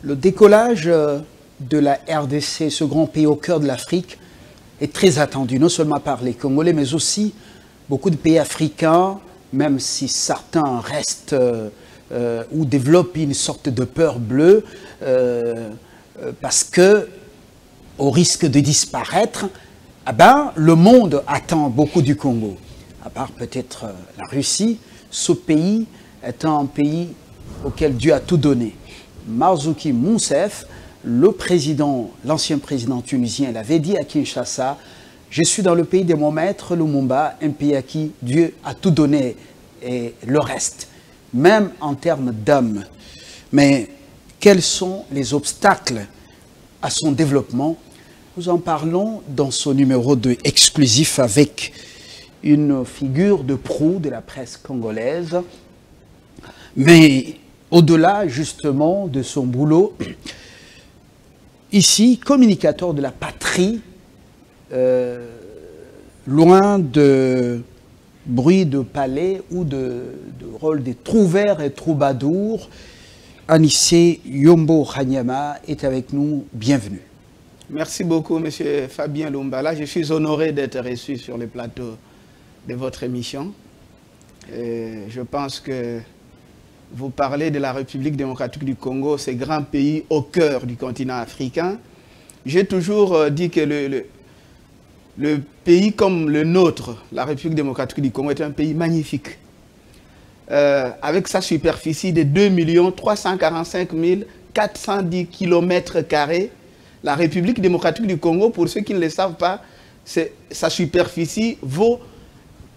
Le décollage de la RDC, ce grand pays au cœur de l'Afrique, est très attendu, non seulement par les Congolais, mais aussi beaucoup de pays africains, même si certains restent ou développent une sorte de peur bleue, parce que, au risque de disparaître, eh ben, le monde attend beaucoup du Congo. À part peut-être la Russie, ce pays étant un pays auquel Dieu a tout donné. Marzouki Moussef, l'ancien président tunisien, l'avait dit à Kinshasa, « Je suis dans le pays de mon maître, Lumumba, un pays à qui Dieu a tout donné et le reste, même en termes d'hommes. » Mais quels sont les obstacles à son développement? Nous en parlons dans ce numéro 2 exclusif avec une figure de proue de la presse congolaise. Mais au-delà justement de son boulot, ici, communicateur de la patrie, loin de bruit de palais ou de rôle des trouvères et troubadours, Anissé Yombo Khanyama est avec nous. Bienvenue. Merci beaucoup, M. Fabien Lumbala. Je suis honoré d'être reçu sur le plateau de votre émission. Et je pense que vous parlez de la République démocratique du Congo, ce grand pays au cœur du continent africain. J'ai toujours dit que le pays comme le nôtre, la République démocratique du Congo, est un pays magnifique. Avec sa superficie de 2 345 410 km², la République démocratique du Congo, pour ceux qui ne le savent pas, sa superficie vaut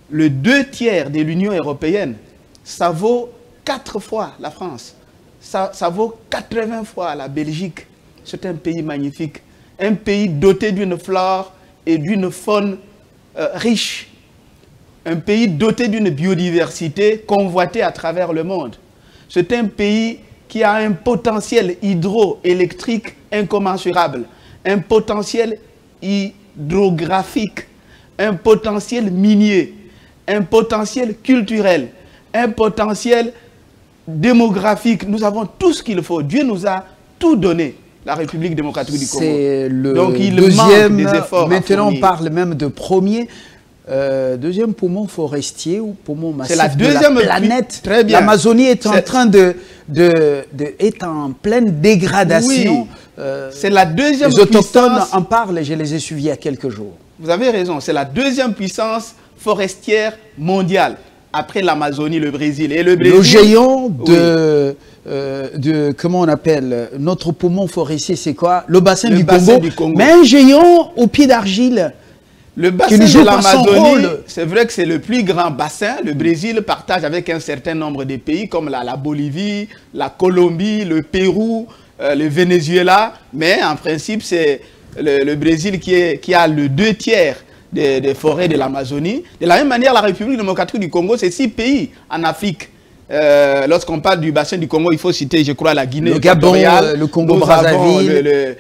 le 2/3 de l'Union européenne. Ça vaut 4 fois la France. Ça vaut 80 fois la Belgique. C'est un pays magnifique. Un pays doté d'une flore et d'une faune riche. Un pays doté d'une biodiversité convoitée à travers le monde. C'est un pays qui a un potentiel hydroélectrique incommensurable, un potentiel hydrographique, un potentiel minier, un potentiel culturel, un potentiel démographique. Nous avons tout ce qu'il faut. Dieu nous a tout donné, la République démocratique du Congo. C'est le Donc, il deuxième, manque des efforts. maintenant on parle même de premier. Deuxième poumon forestier ou poumon massif de la planète. Très bien. L'Amazonie est en train est en pleine dégradation. Oui. C'est la deuxième puissance. Les autochtones puissance. en parlent et je les ai suivis il y a quelques jours. Vous avez raison, c'est la deuxième puissance forestière mondiale après l'Amazonie, le Brésil. Et le Brésil, le géant comment on appelle notre poumon forestier, c'est quoi? Le bassin du Congo. Mais un géant au pied d'argile. Le bassin de l'Amazonie, c'est vrai que c'est le plus grand bassin. Le Brésil partage avec un certain nombre de pays comme la Bolivie, la Colombie, le Pérou, le Venezuela. Mais en principe, c'est le Brésil qui a le 2/3 des forêts de l'Amazonie. De la même manière, la République démocratique du Congo, c'est 6 pays en Afrique. Lorsqu'on parle du bassin du Congo, il faut citer, je crois, la Guinée équatoriale, le Congo-Brazzaville,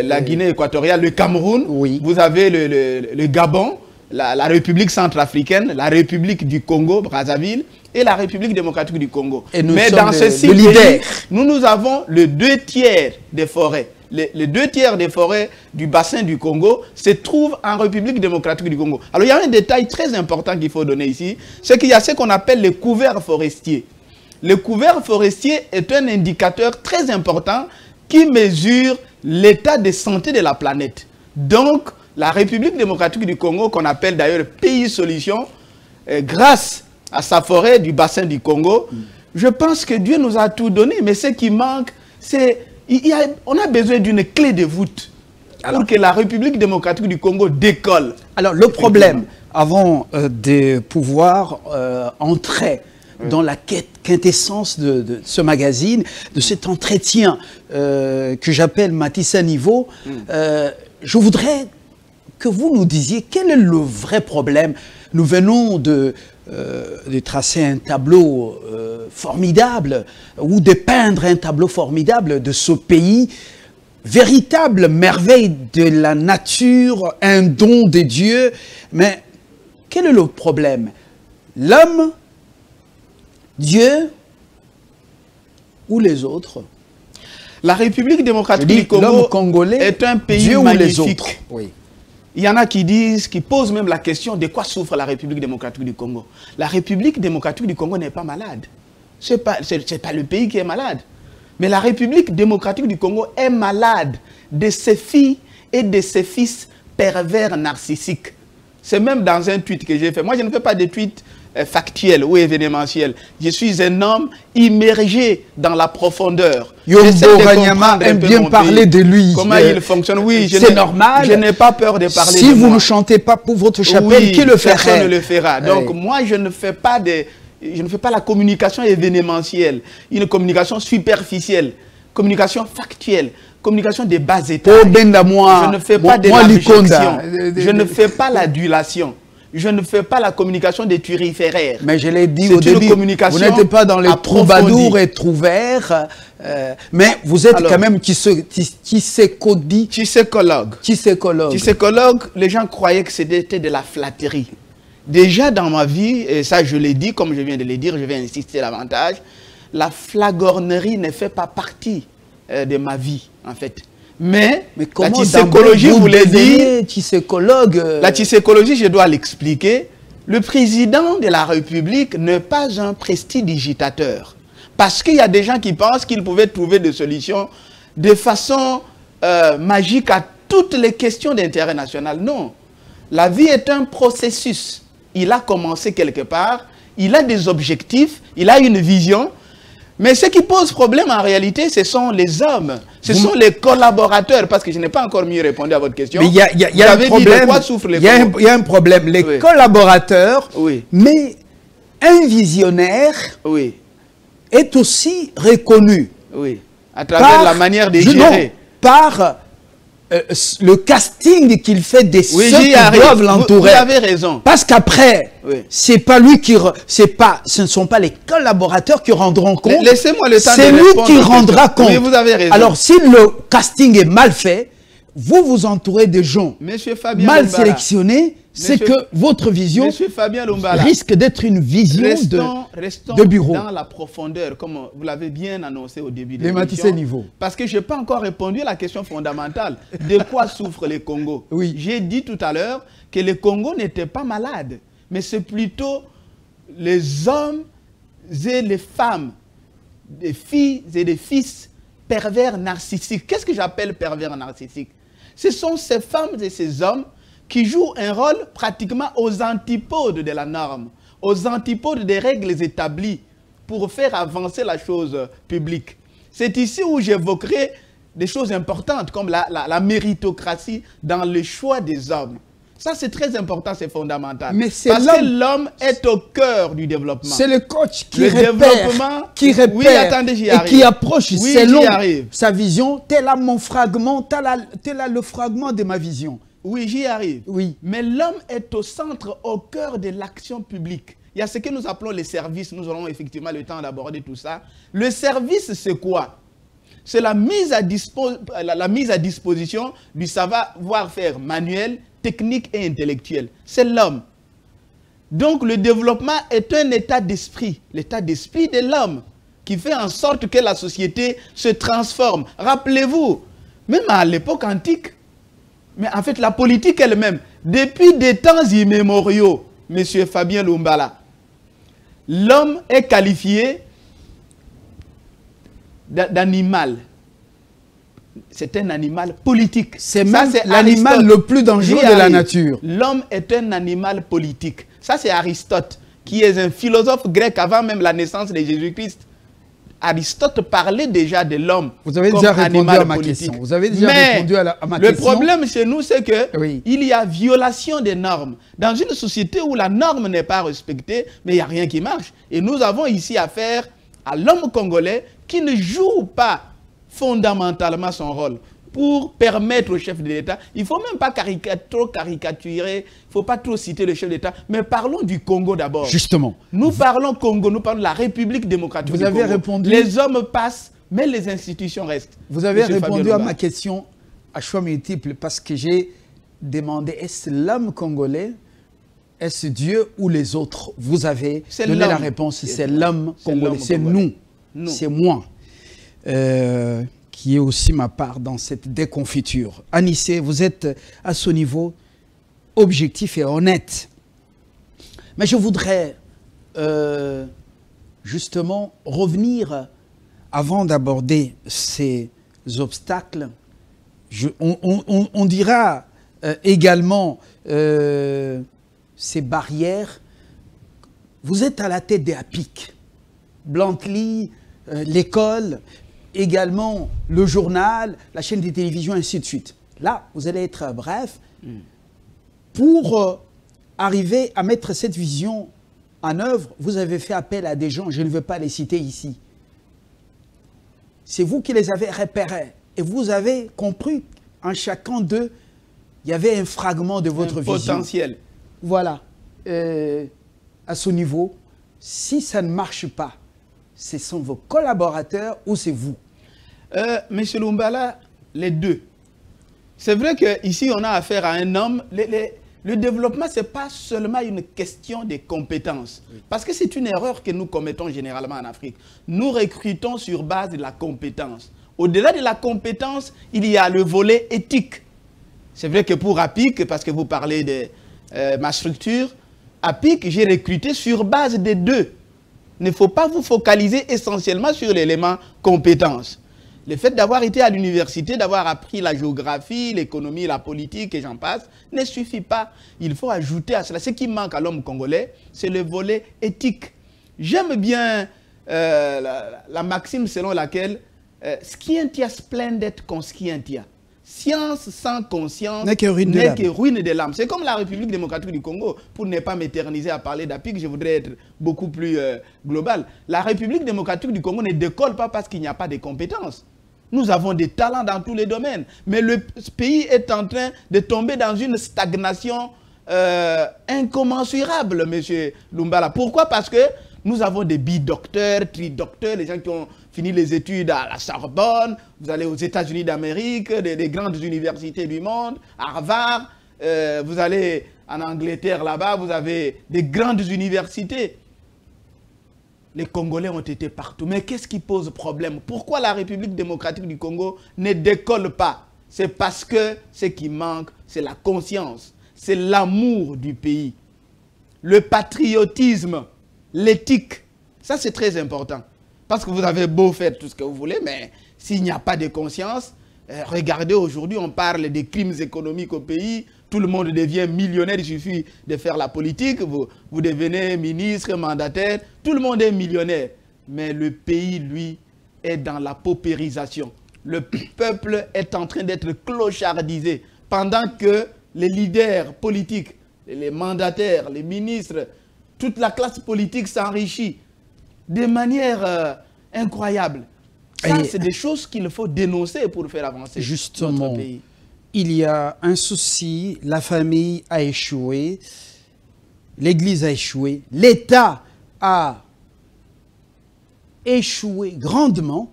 la Guinée équatoriale, le Cameroun, oui. Vous avez le Gabon, la République centrafricaine, la République du Congo-Brazzaville et la République démocratique du Congo. Mais dans ces 6 pays, nous avons le 2/3 des forêts. Les 2/3 des forêts du bassin du Congo se trouvent en République démocratique du Congo. Alors il y a un détail très important qu'il faut donner ici, c'est qu'il y a ce qu'on appelle les couverts forestiers. Le couvert forestier est un indicateur très important qui mesure l'état de santé de la planète. Donc la République démocratique du Congo, qu'on appelle d'ailleurs pays solution, grâce à sa forêt du bassin du Congo, je pense que Dieu nous a tout donné, mais ce qui manque, c'est on a besoin d'une clé de voûte pour que la République démocratique du Congo décolle. Alors, le problème, avant de pouvoir entrer dans la quintessence de ce magazine, de cet entretien que j'appelle Matisse à niveau, je voudrais que vous nous disiez quel est le vrai problème. Nous venons de tracer un tableau formidable ou de peindre un tableau formidable de ce pays, véritable merveille de la nature, un don de Dieu. Mais quel est le problème? L'homme, Dieu ou les autres? La République démocratique du Congo est un pays Dieu magnifique. ou les autres. Oui. Il y en a qui disent, qui posent même la question de quoi souffre la République démocratique du Congo. La République démocratique du Congo n'est pas malade. Ce n'est pas le pays qui est malade. Mais la République démocratique du Congo est malade de ses filles et de ses fils pervers narcissiques. C'est même dans un tweet que j'ai fait. Moi, je ne fais pas de tweets factuels ou événementiels. Je suis un homme immergé dans la profondeur. Yombo Ranyama aime bien parler de lui. Comment il fonctionne. Oui, c'est normal. Je n'ai pas peur de parler si de vous moi. ne chantez pas pour votre chapelle, oui, qui le ferait? Personne ne le fera. Donc, moi, je ne fais pas la communication événementielle, une communication superficielle, communication factuelle, communication de bas état. Je ne fais pas de l'abjection. Je ne fais pas l'adulation. Je ne fais pas la communication des turiféraires. Mais je l'ai dit au début, vous n'êtes pas dans les troubadours et trouvères, mais vous êtes quand même tissécologue. Tissécologue, les gens croyaient que c'était de la flatterie. Déjà dans ma vie, et ça je l'ai dit, comme je viens de le dire, je vais insister davantage, la flagornerie ne fait pas partie de ma vie, en fait. Mais la tissécologie, vous l'avez dit, la tissécologie, je dois l'expliquer. Le président de la République n'est pas un prestidigitateur. Parce qu'il y a des gens qui pensent qu'ils pouvaient trouver des solutions de façon magique à toutes les questions d'intérêt national. Non. La vie est un processus. Il a commencé quelque part, il a des objectifs, il a une vision. Mais ce qui pose problème en réalité, ce sont les hommes, ce sont les collaborateurs, parce que je n'ai pas encore mieux répondu à votre question. Mais il y a un problème, il y a un problème, les collaborateurs, mais un visionnaire est aussi reconnu. Oui, à travers la manière de gérer. Par le casting qu'il fait des ceux qui doivent l'entourer. Vous avez raison. Parce qu'après, c'est pas lui qui, ce ne sont pas les collaborateurs qui rendront compte. Laissez-moi le temps de répondre. C'est lui qui rendra compte. Oui, vous avez raison. Alors, si le casting est mal fait, vous vous entourez de gens mal sélectionnés, c'est que votre vision risque d'être une vision de bureau. Dans la profondeur, comme vous l'avez bien annoncé au début de l'émission. Parce que je n'ai pas encore répondu à la question fondamentale. De quoi souffre le Congo? J'ai dit tout à l'heure que le Congo n'était pas malade, mais c'est plutôt les hommes et les femmes, des filles et des fils pervers narcissiques. Qu'est-ce que j'appelle pervers narcissiques? Ce sont ces femmes et ces hommes qui jouent un rôle pratiquement aux antipodes de la norme, aux antipodes des règles établies pour faire avancer la chose publique. C'est ici où j'évoquerai des choses importantes comme la méritocratie dans le choix des hommes. Ça, c'est très important, c'est fondamental. Parce que l'homme est au cœur du développement. C'est le coach qui répète, oui, attendez, j'y arrive. Et qui approche selon sa vision. Tel là mon fragment, tel là le fragment de ma vision. Oui, j'y arrive. Oui. Mais l'homme est au centre, au cœur de l'action publique. Il y a ce que nous appelons les services. Nous aurons effectivement le temps d'aborder tout ça. Le service, c'est quoi? C'est la mise à disposition du savoir-faire manuel, technique et intellectuel. C'est l'homme. Donc le développement est un état d'esprit. L'état d'esprit de l'homme qui fait en sorte que la société se transforme. Rappelez-vous, même à l'époque antique, mais en fait la politique elle-même, depuis des temps immémoriaux, M. Fabien Lumbala, l'homme est qualifié d'animal. C'est un animal politique. C'est même l'animal le plus dangereux de la nature. L'homme est un animal politique. Ça, c'est Aristote, qui est un philosophe grec avant même la naissance de Jésus-Christ. Aristote parlait déjà de l'homme comme animal politique. Vous avez déjà répondu à ma question. Vous avez déjà répondu à ma question. Le problème chez nous, c'est que il y a violation des normes. Dans une société où la norme n'est pas respectée, mais il n'y a rien qui marche. Et nous avons ici affaire à l'homme congolais qui ne joue pas fondamentalement son rôle pour permettre au chef de l'État. Il ne faut même pas trop caricaturer, il ne faut pas trop citer le chef d'État, mais parlons du Congo d'abord. Justement. Nous parlons Congo, nous parlons de la République démocratique du Congo. Vous avez répondu. Les hommes passent, mais les institutions restent. Vous avez répondu à ma question à choix multiple parce que j'ai demandé, est-ce l'homme congolais, est-ce Dieu ou les autres? Vous avez donné la réponse, c'est l'homme congolais, c'est nous, c'est moi. qui est aussi ma part dans cette déconfiture. Anissé, vous êtes à ce niveau objectif et honnête. Mais je voudrais justement revenir, avant d'aborder ces obstacles, on dira également ces barrières. Vous êtes à la tête des APIC, Blantyre, l'école, également le journal, la chaîne de télévision, ainsi de suite. Là, vous allez être bref. Pour arriver à mettre cette vision en œuvre, vous avez fait appel à des gens, je ne veux pas les citer ici. C'est vous qui les avez repérés. Et vous avez compris, en chacun d'eux, il y avait un fragment de votre vision. Potentiel. Voilà. À ce niveau, si ça ne marche pas, ce sont vos collaborateurs ou c'est vous? Monsieur Lumbala, les deux. C'est vrai qu'ici, on a affaire à un homme. Le développement, ce n'est pas seulement une question de compétences. Oui. Parce que c'est une erreur que nous commettons généralement en Afrique. Nous recrutons sur base de la compétence. Au-delà de la compétence, il y a le volet éthique. C'est vrai que pour APIC, parce que vous parlez de ma structure, APIC, j'ai recruté sur base des deux. Il ne faut pas vous focaliser essentiellement sur l'élément compétence. Le fait d'avoir été à l'université, d'avoir appris la géographie, l'économie, la politique et j'en passe, ne suffit pas. Il faut ajouter à cela. Ce qui manque à l'homme congolais, c'est le volet éthique. J'aime bien la maxime selon laquelle scientia splendet conscientia. Science sans conscience n'est que ruine de l'âme. C'est comme la République démocratique du Congo. Pour ne pas m'éterniser à parler d'APIC, je voudrais être beaucoup plus global. La République démocratique du Congo ne décolle pas parce qu'il n'y a pas de compétences. Nous avons des talents dans tous les domaines. Mais le pays est en train de tomber dans une stagnation incommensurable, M. Lumbala. Pourquoi? Parce que nous avons des bidocteurs, tridocteurs, les gens qui ont fini les études à la Sorbonne, vous allez aux États-Unis d'Amérique, des grandes universités du monde, Harvard, vous allez en Angleterre là-bas, vous avez des grandes universités. Les Congolais ont été partout. Mais qu'est-ce qui pose problème? Pourquoi la République démocratique du Congo ne décolle pas? C'est parce que ce qui manque, c'est la conscience, c'est l'amour du pays, le patriotisme, l'éthique. Ça, c'est très important. Parce que vous avez beau faire tout ce que vous voulez, mais s'il n'y a pas de conscience, regardez aujourd'hui, on parle des crimes économiques au pays, tout le monde devient millionnaire, il suffit de faire la politique, vous devenez ministre, mandataire, tout le monde est millionnaire. Mais le pays, lui, est dans la paupérisation. Le peuple est en train d'être clochardisé, pendant que les leaders politiques, les mandataires, les ministres, toute la classe politique s'enrichit de manière incroyable. Ça, c'est des choses qu'il faut dénoncer pour faire avancer notre pays. Il y a un souci, la famille a échoué, l'Église a échoué, l'État a échoué grandement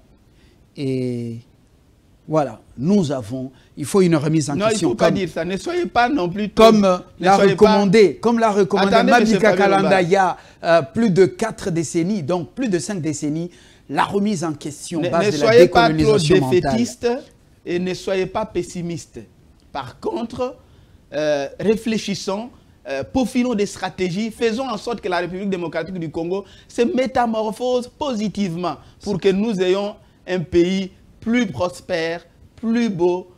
et voilà, il faut une remise en question. Non, il ne faut pas dire ça, ne soyez pas non plus... Comme l'a recommandé Mabika Kalanda il y a plus de 4 décennies, donc plus de 5 décennies, la remise en question base de la décolonisation mentale. Ne soyez pas trop défaitistes et ne soyez pas pessimistes. Par contre, réfléchissons, peaufinons des stratégies, faisons en sorte que la République démocratique du Congo se métamorphose positivement pour que nous ayons un pays plus prospère, plus beau,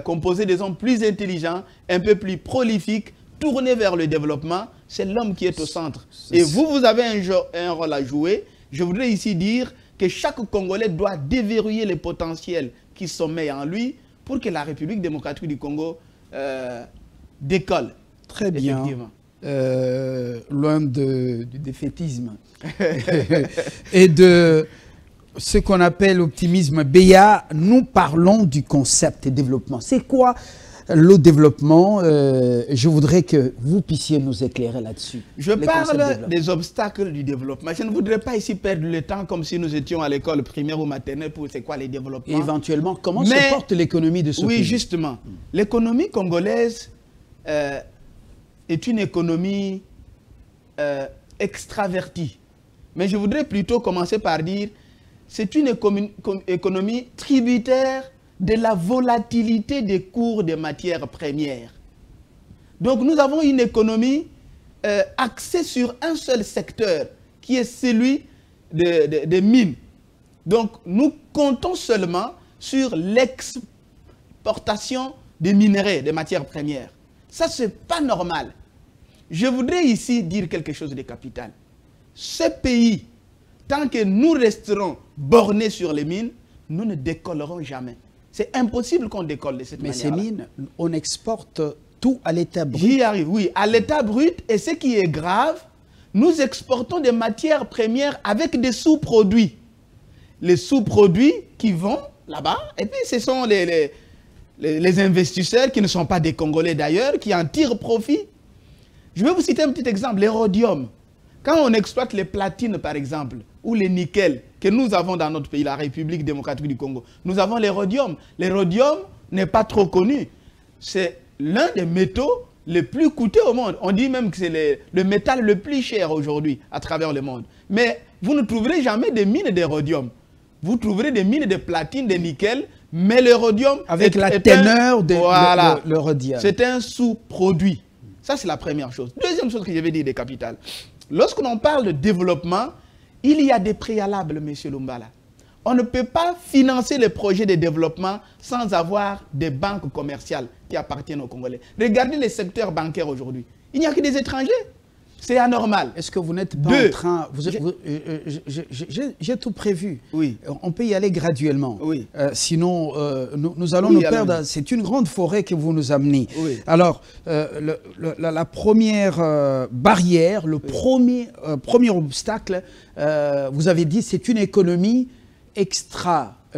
composé des hommes plus intelligents, un peu plus prolifiques, tourné vers le développement. C'est l'homme qui est au centre. Et vous avez un rôle à jouer. Je voudrais ici dire que chaque Congolais doit déverrouiller les potentiels qui sommeillent en lui pour que la République démocratique du Congo décolle. Très bien. Loin du défaitisme et de ce qu'on appelle l'optimisme BA, nous parlons du concept de développement. C'est quoi le développement? Je voudrais que vous puissiez nous éclairer là-dessus. Je parle des obstacles du développement. Je ne voudrais pas ici perdre le temps comme si nous étions à l'école primaire ou maternelle pour c'est quoi les développements. Et éventuellement, comment se porte l'économie de ce pays? Oui, justement. L'économie congolaise est une économie extravertie. Mais je voudrais plutôt commencer par dire c'est une économie tributaire de la volatilité des cours des matières premières. Donc nous avons une économie axée sur un seul secteur, qui est celui des mines. Donc nous comptons seulement sur l'exportation des minerais, des matières premières. Ça, ce n'est pas normal. Je voudrais ici dire quelque chose de capital. Ce pays, tant que nous resterons bornés sur les mines, nous ne décollerons jamais. C'est impossible qu'on décolle de cette manière-là. Mais ces mines, on exporte tout à l'état brut. J'y arrive, oui, à l'état brut. Et ce qui est grave, nous exportons des matières premières avec des sous-produits. Les sous-produits qui vont là-bas, et puis ce sont les investisseurs qui ne sont pas des Congolais d'ailleurs, qui en tirent profit. Je vais vous citer un petit exemple, les rhodium. Quand on exploite les platines par exemple, ou les nickels que nous avons dans notre pays, la République démocratique du Congo, nous avons les rhodium. Les rhodium n'est pas trop connu. C'est l'un des métaux les plus coûteux au monde. On dit même que c'est le métal le plus cher aujourd'hui à travers le monde. Mais vous ne trouverez jamais des mines de rhodium. Vous trouverez des mines de platine, de nickel, mais le rhodium... Avec la teneur de le rhodium. C'est un sous-produit. Ça, c'est la première chose. Deuxième chose que je vais dire des capitales. Lorsqu'on parle de développement, il y a des préalables, M. Lumbala. On ne peut pas financer les projets de développement sans avoir des banques commerciales qui appartiennent aux Congolais. Regardez les secteurs bancaires aujourd'hui. Il n'y a que des étrangers. C'est anormal. Est-ce que vous n'êtes pas en train... J'ai tout prévu. Oui. On peut y aller graduellement. Oui. Sinon, nous allons nous perdre. C'est une grande forêt que vous nous amenez. Oui. Alors, la première barrière, le premier obstacle, vous avez dit, c'est une économie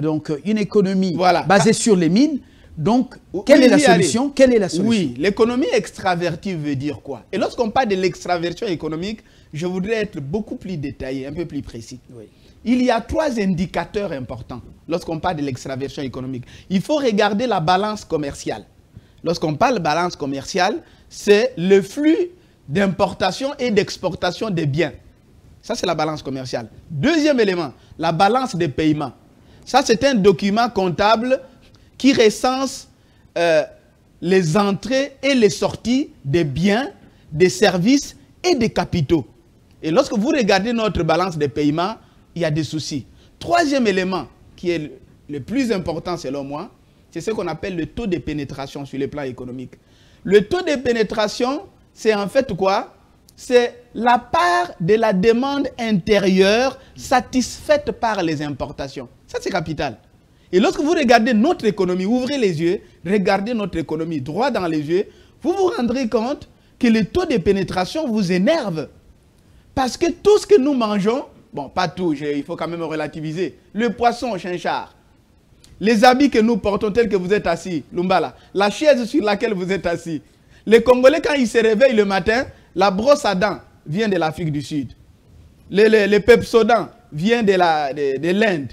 donc une économie basée sur les mines. Donc, quelle est la solution? Quelle est la solution? Oui, l'économie extravertie veut dire quoi? Et lorsqu'on parle de l'extraversion économique, je voudrais être beaucoup plus détaillé, un peu plus précis. Oui. Il y a 3 indicateurs importants lorsqu'on parle de l'extraversion économique. Il faut regarder la balance commerciale. Lorsqu'on parle de balance commerciale, c'est le flux d'importation et d'exportation des biens. Ça, c'est la balance commerciale. Deuxième élément, la balance des paiements. Ça, c'est un document comptable qui recense les entrées et les sorties des biens, des services et des capitaux. Et lorsque vous regardez notre balance des paiements, il y a des soucis. Troisième élément, qui est le plus important selon moi, c'est ce qu'on appelle le taux de pénétration sur le plan économique. Le taux de pénétration, c'est en fait quoi? C'est la part de la demande intérieure satisfaite par les importations. Ça, c'est capital. Et lorsque vous regardez notre économie, ouvrez les yeux, regardez notre économie droit dans les yeux, vous vous rendrez compte que le taux de pénétration vous énerve. Parce que tout ce que nous mangeons, bon, pas tout, il faut quand même relativiser, le poisson au chinchard, les habits que nous portons tels que vous êtes assis, Lumbala, la chaise sur laquelle vous êtes assis. Les Congolais, quand ils se réveillent le matin, la brosse à dents vient de l'Afrique du Sud. Les Pepsodent vient de l'Inde.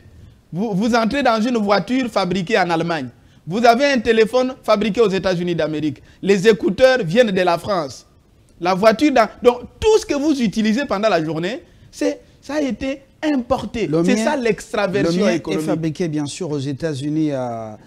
Vous entrez dans une voiture fabriquée en Allemagne. Vous avez un téléphone fabriqué aux États-Unis d'Amérique. Les écouteurs viennent de la France. La voiture... Donc, tout ce que vous utilisez pendant la journée, ça a été importé. C'est ça l'extraversion économique. Le mien est fabriqué, bien sûr, aux États-Unis, à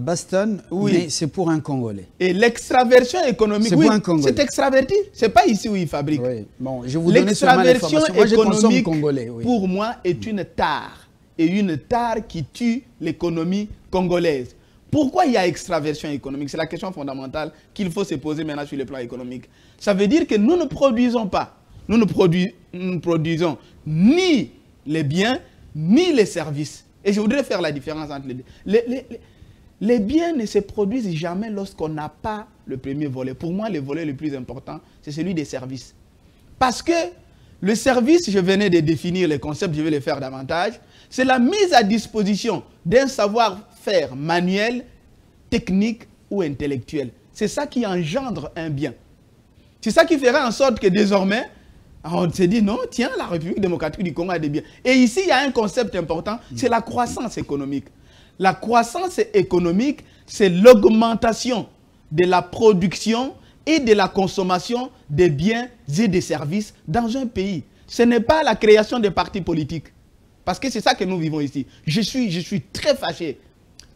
Boston, oui. Mais c'est pour un Congolais. Et l'extraversion économique, oui, c'est extraverti. C'est pas ici où ils fabriquent. Oui. Bon, je vous donne seulement l'information. Moi, je consomme congolais. Oui. Pour moi, est une tare. Et une tare qui tue l'économie congolaise. Pourquoi il y a extraversion économique? C'est la question fondamentale qu'il faut se poser maintenant sur le plan économique. Ça veut dire que nous ne produisons pas. Nous ne produisons ni les biens, ni les services. Et je voudrais faire la différence entre les deux. Les biens ne se produisent jamais lorsqu'on n'a pas le premier volet. Pour moi, le volet le plus important, c'est celui des services. Parce que le service, je venais de définir les concepts, je vais les faire davantage, c'est la mise à disposition d'un savoir-faire manuel, technique ou intellectuel. C'est ça qui engendre un bien. C'est ça qui fera en sorte que désormais, on se dit non, tiens, la République démocratique du Congo a des biens. Et ici, il y a un concept important, c'est la croissance économique. La croissance économique, c'est l'augmentation de la production et de la consommation des biens et des services dans un pays. Ce n'est pas la création des partis politiques. Parce que c'est ça que nous vivons ici. Je suis très fâché.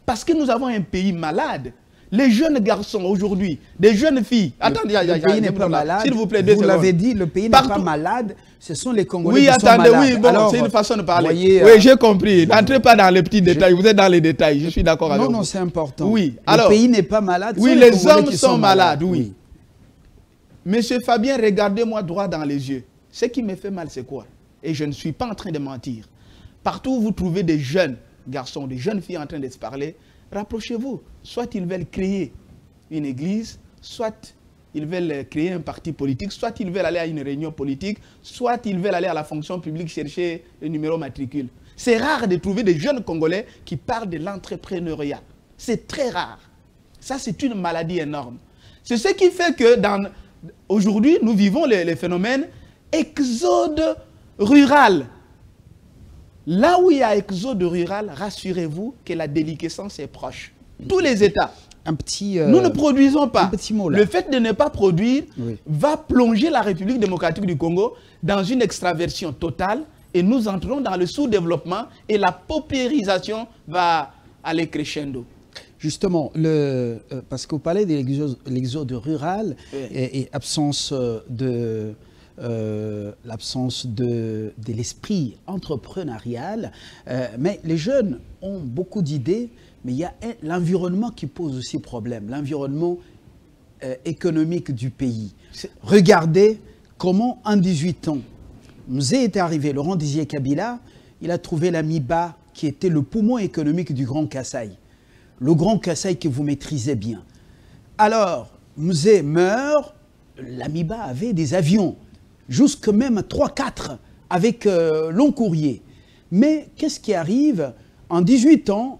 Parce que nous avons un pays malade. Les jeunes garçons aujourd'hui, des jeunes filles... Attendez, le pays n'est pas malade. S'il vous plaît, vous l'avez dit, le pays n'est pas malade. Ce sont les Congolais qui sont malades. Oui, bon, c'est une façon de parler. Voyez, oui, j'ai compris. N'entrez pas dans les petits détails. Vous êtes dans les détails. Je suis d'accord avec vous. Non, c'est important. Oui. Le pays n'est pas malade. Oui, les hommes sont malades, oui. Monsieur Fabien, regardez-moi droit dans les yeux. Ce qui me fait mal, c'est quoi? Et je ne suis pas en train de mentir. Partout où vous trouvez des jeunes garçons, des jeunes filles en train de se parler, rapprochez-vous. Soit ils veulent créer une église, soit ils veulent créer un parti politique, soit ils veulent aller à une réunion politique, soit ils veulent aller à la fonction publique chercher le numéro matricule. C'est rare de trouver des jeunes Congolais qui parlent de l'entrepreneuriat. C'est très rare. Ça, c'est une maladie énorme. C'est ce qui fait que aujourd'hui, nous vivons les phénomènes exode rural. Là où il y a exode rural, rassurez-vous que la déliquescence est proche. Tous les États. Nous ne produisons pas. Un petit mot là. Le fait de ne pas produire va plonger la République démocratique du Congo dans une extraversion totale et nous entrons dans le sous-développement et la paupérisation va aller crescendo. Justement, parce que vous parlez de l'exode rural et absence de l'esprit entrepreneurial, mais les jeunes ont beaucoup d'idées, mais il y a l'environnement qui pose aussi problème, l'environnement économique du pays. Regardez comment en 18 ans, Mzee est arrivé, Laurent Désiré Kabila, il a trouvé l'Amiba qui était le poumon économique du Grand Kasaï. Le Grand Kasaï que vous maîtrisez bien. Alors, Mzee meurt, l'Amiba avait des avions, jusque même 3-4 avec long courrier. Mais qu'est-ce qui arrive? En 18 ans,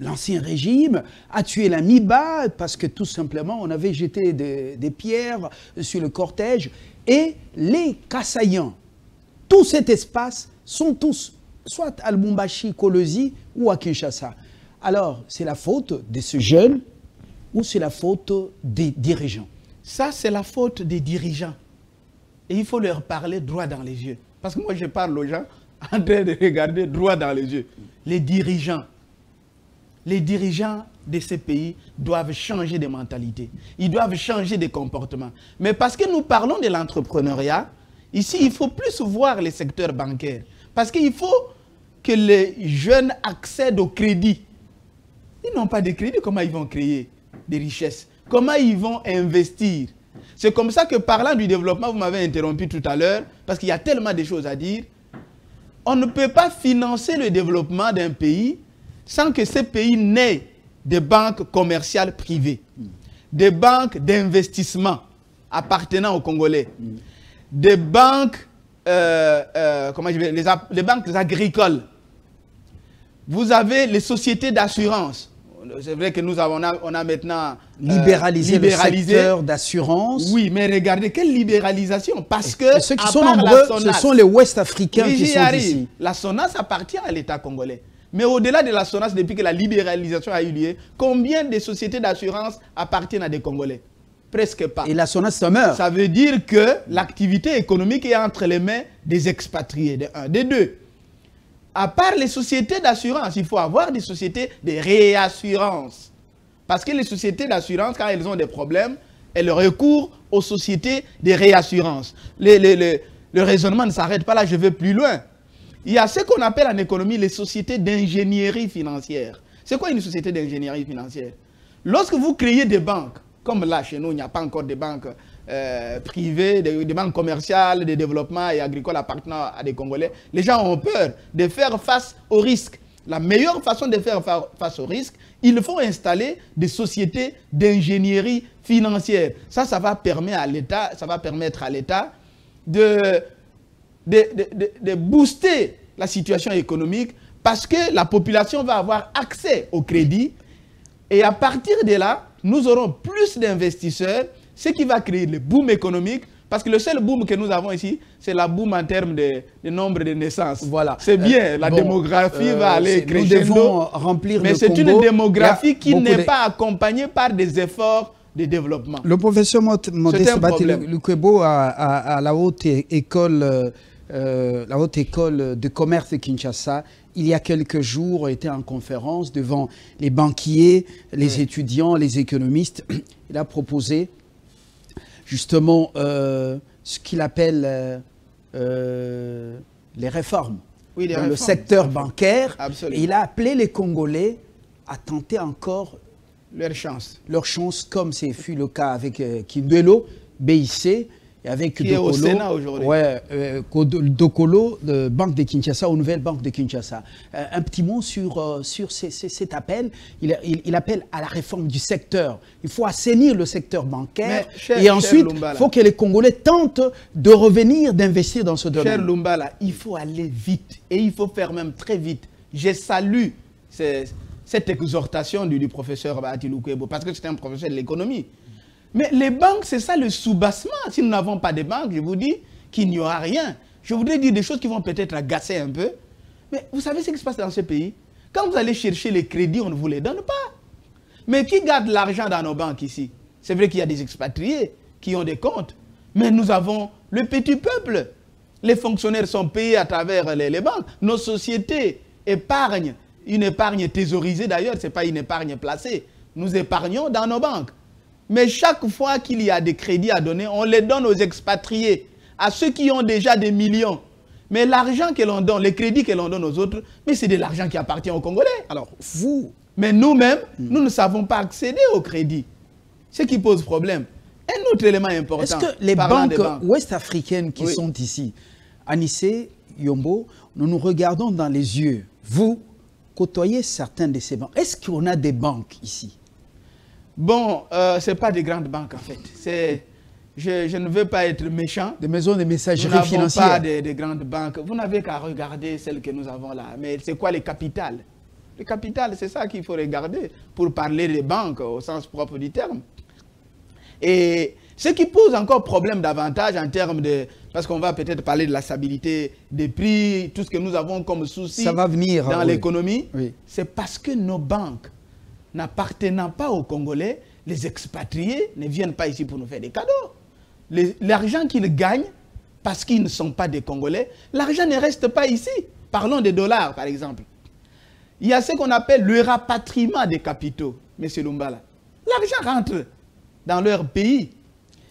l'ancien régime a tué l'Amiba parce que tout simplement on avait jeté des pierres sur le cortège et les Kasaïens, tout cet espace sont tous soit à Lubumbashi, Kolwezi ou à Kinshasa. Alors, c'est la faute de ce jeune ou c'est la faute des dirigeants? Ça, c'est la faute des dirigeants. Et il faut leur parler droit dans les yeux. Parce que moi, je parle aux gens en train de regarder droit dans les yeux. Les dirigeants de ces pays doivent changer de mentalité. Ils doivent changer de comportement. Mais parce que nous parlons de l'entrepreneuriat, ici, il faut plus voir les secteurs bancaires. Parce qu'il faut que les jeunes accèdent au crédit. Ils n'ont pas de crédit, comment ils vont créer des richesses? Comment ils vont investir? C'est comme ça que parlant du développement, vous m'avez interrompu tout à l'heure, parce qu'il y a tellement de choses à dire. On ne peut pas financer le développement d'un pays sans que ce pays n'ait des banques commerciales privées, des banques d'investissement appartenant aux Congolais, des banques, les banques agricoles. Vous avez les sociétés d'assurance. C'est vrai que nous avons on a maintenant libéralisé le secteur d'assurance. Oui, mais regardez, quelle libéralisation? Parce que ceux qui sont nombreux, ce sont les Ouest-Africains qui sont ici. La SONAS appartient à l'État congolais. Mais au-delà de la SONAS, depuis que la libéralisation a eu lieu, combien de sociétés d'assurance appartiennent à des Congolais? Presque pas. Et la SONAS meurt. Ça veut dire que l'activité économique est entre les mains des expatriés, de un. Des deux. À part les sociétés d'assurance, il faut avoir des sociétés de réassurance. Parce que les sociétés d'assurance, quand elles ont des problèmes, elles recourent aux sociétés de réassurance. Le raisonnement ne s'arrête pas là, je vais plus loin. Il y a ce qu'on appelle en économie les sociétés d'ingénierie financière. C'est quoi une société d'ingénierie financière? Lorsque vous créez des banques, comme là chez nous, il n'y a pas encore de banques privées, des banques commerciales, de développement et agricoles appartenant à des Congolais, les gens ont peur de faire face aux risques. La meilleure façon de faire face aux risques, il faut installer des sociétés d'ingénierie financière. Ça va permettre à l'État de booster la situation économique parce que la population va avoir accès au crédit et à partir de là, nous aurons plus d'investisseurs, ce qui va créer le boom économique. Parce que le seul boom que nous avons ici, c'est la boom en termes de nombre de naissances. Voilà. C'est bien, la démographie va aller crescendo. Nous devons remplir mais c'est une démographie qui n'est pas accompagnée par des efforts de développement. Le professeur Modeste Lukwebo à la haute école la Haute École de Commerce de Kinshasa, il y a quelques jours, était en conférence devant les banquiers, les étudiants, les économistes. Il a proposé justement ce qu'il appelle les réformes dans le secteur bancaire. Absolument. Et il a appelé les Congolais à tenter encore leur chance. Leur chance, comme c'est fut le cas avec Kindwelo, BIC, et avec qui Dokolo, est au Sénat aujourd'hui. Ouais, Dokolo, de Banque de Kinshasa, aux Nouvelles Banques de Kinshasa. Un petit mot sur cet appel. Il appelle à la réforme du secteur. Il faut assainir le secteur bancaire. Et ensuite, il faut que les Congolais tentent de revenir, d'investir dans ce domaine. Cher Lumbala, il faut aller vite. Et il faut faire même très vite. Je salue cette exhortation du professeur Bahati Lukwebo, parce que c'est un professeur de l'économie. Mais les banques, c'est ça le soubassement. Si nous n'avons pas de banques, je vous dis qu'il n'y aura rien. Je voudrais dire des choses qui vont peut-être agacer un peu. Mais vous savez ce qui se passe dans ce pays? Quand vous allez chercher les crédits, on ne vous les donne pas. Mais qui garde l'argent dans nos banques ici? C'est vrai qu'il y a des expatriés qui ont des comptes. Mais nous avons le petit peuple. Les fonctionnaires sont payés à travers les banques. Nos sociétés épargnent. Une épargne thésaurisée d'ailleurs, ce n'est pas une épargne placée. Nous épargnons dans nos banques. Mais chaque fois qu'il y a des crédits à donner, on les donne aux expatriés, à ceux qui ont déjà des millions. Mais l'argent que l'on donne, les crédits que l'on donne aux autres, mais c'est de l'argent qui appartient aux Congolais. Alors, vous... Mais nous-mêmes, nous ne savons pas accéder au crédit. Ce qui pose problème. Un autre élément important. Est-ce que les banques ouest-africaines qui sont ici, Anissé, Yombo, nous nous regardons dans les yeux, vous côtoyez certaines de ces banques. Est-ce qu'on a des banques ici? Bon, ce n'est pas des grandes banques en fait. Je ne veux pas être méchant. Des maisons de messagerie financière. Nous n'avons pas de grandes banques. Vous n'avez qu'à regarder celles que nous avons là. Mais c'est quoi les capitales? Les capitales, c'est ça qu'il faut regarder pour parler des banques au sens propre du terme. Et ce qui pose encore problème davantage en termes de... Parce qu'on va peut-être parler de la stabilité des prix, tout ce que nous avons comme souci dans l'économie. Oui. C'est parce que nos banques, n'appartenant pas aux Congolais, les expatriés ne viennent pas ici pour nous faire des cadeaux. L'argent qu'ils gagnent, parce qu'ils ne sont pas des Congolais, l'argent ne reste pas ici. Parlons des dollars, par exemple. Il y a ce qu'on appelle le rapatriement des capitaux, M. Lumbala. L'argent rentre dans leur pays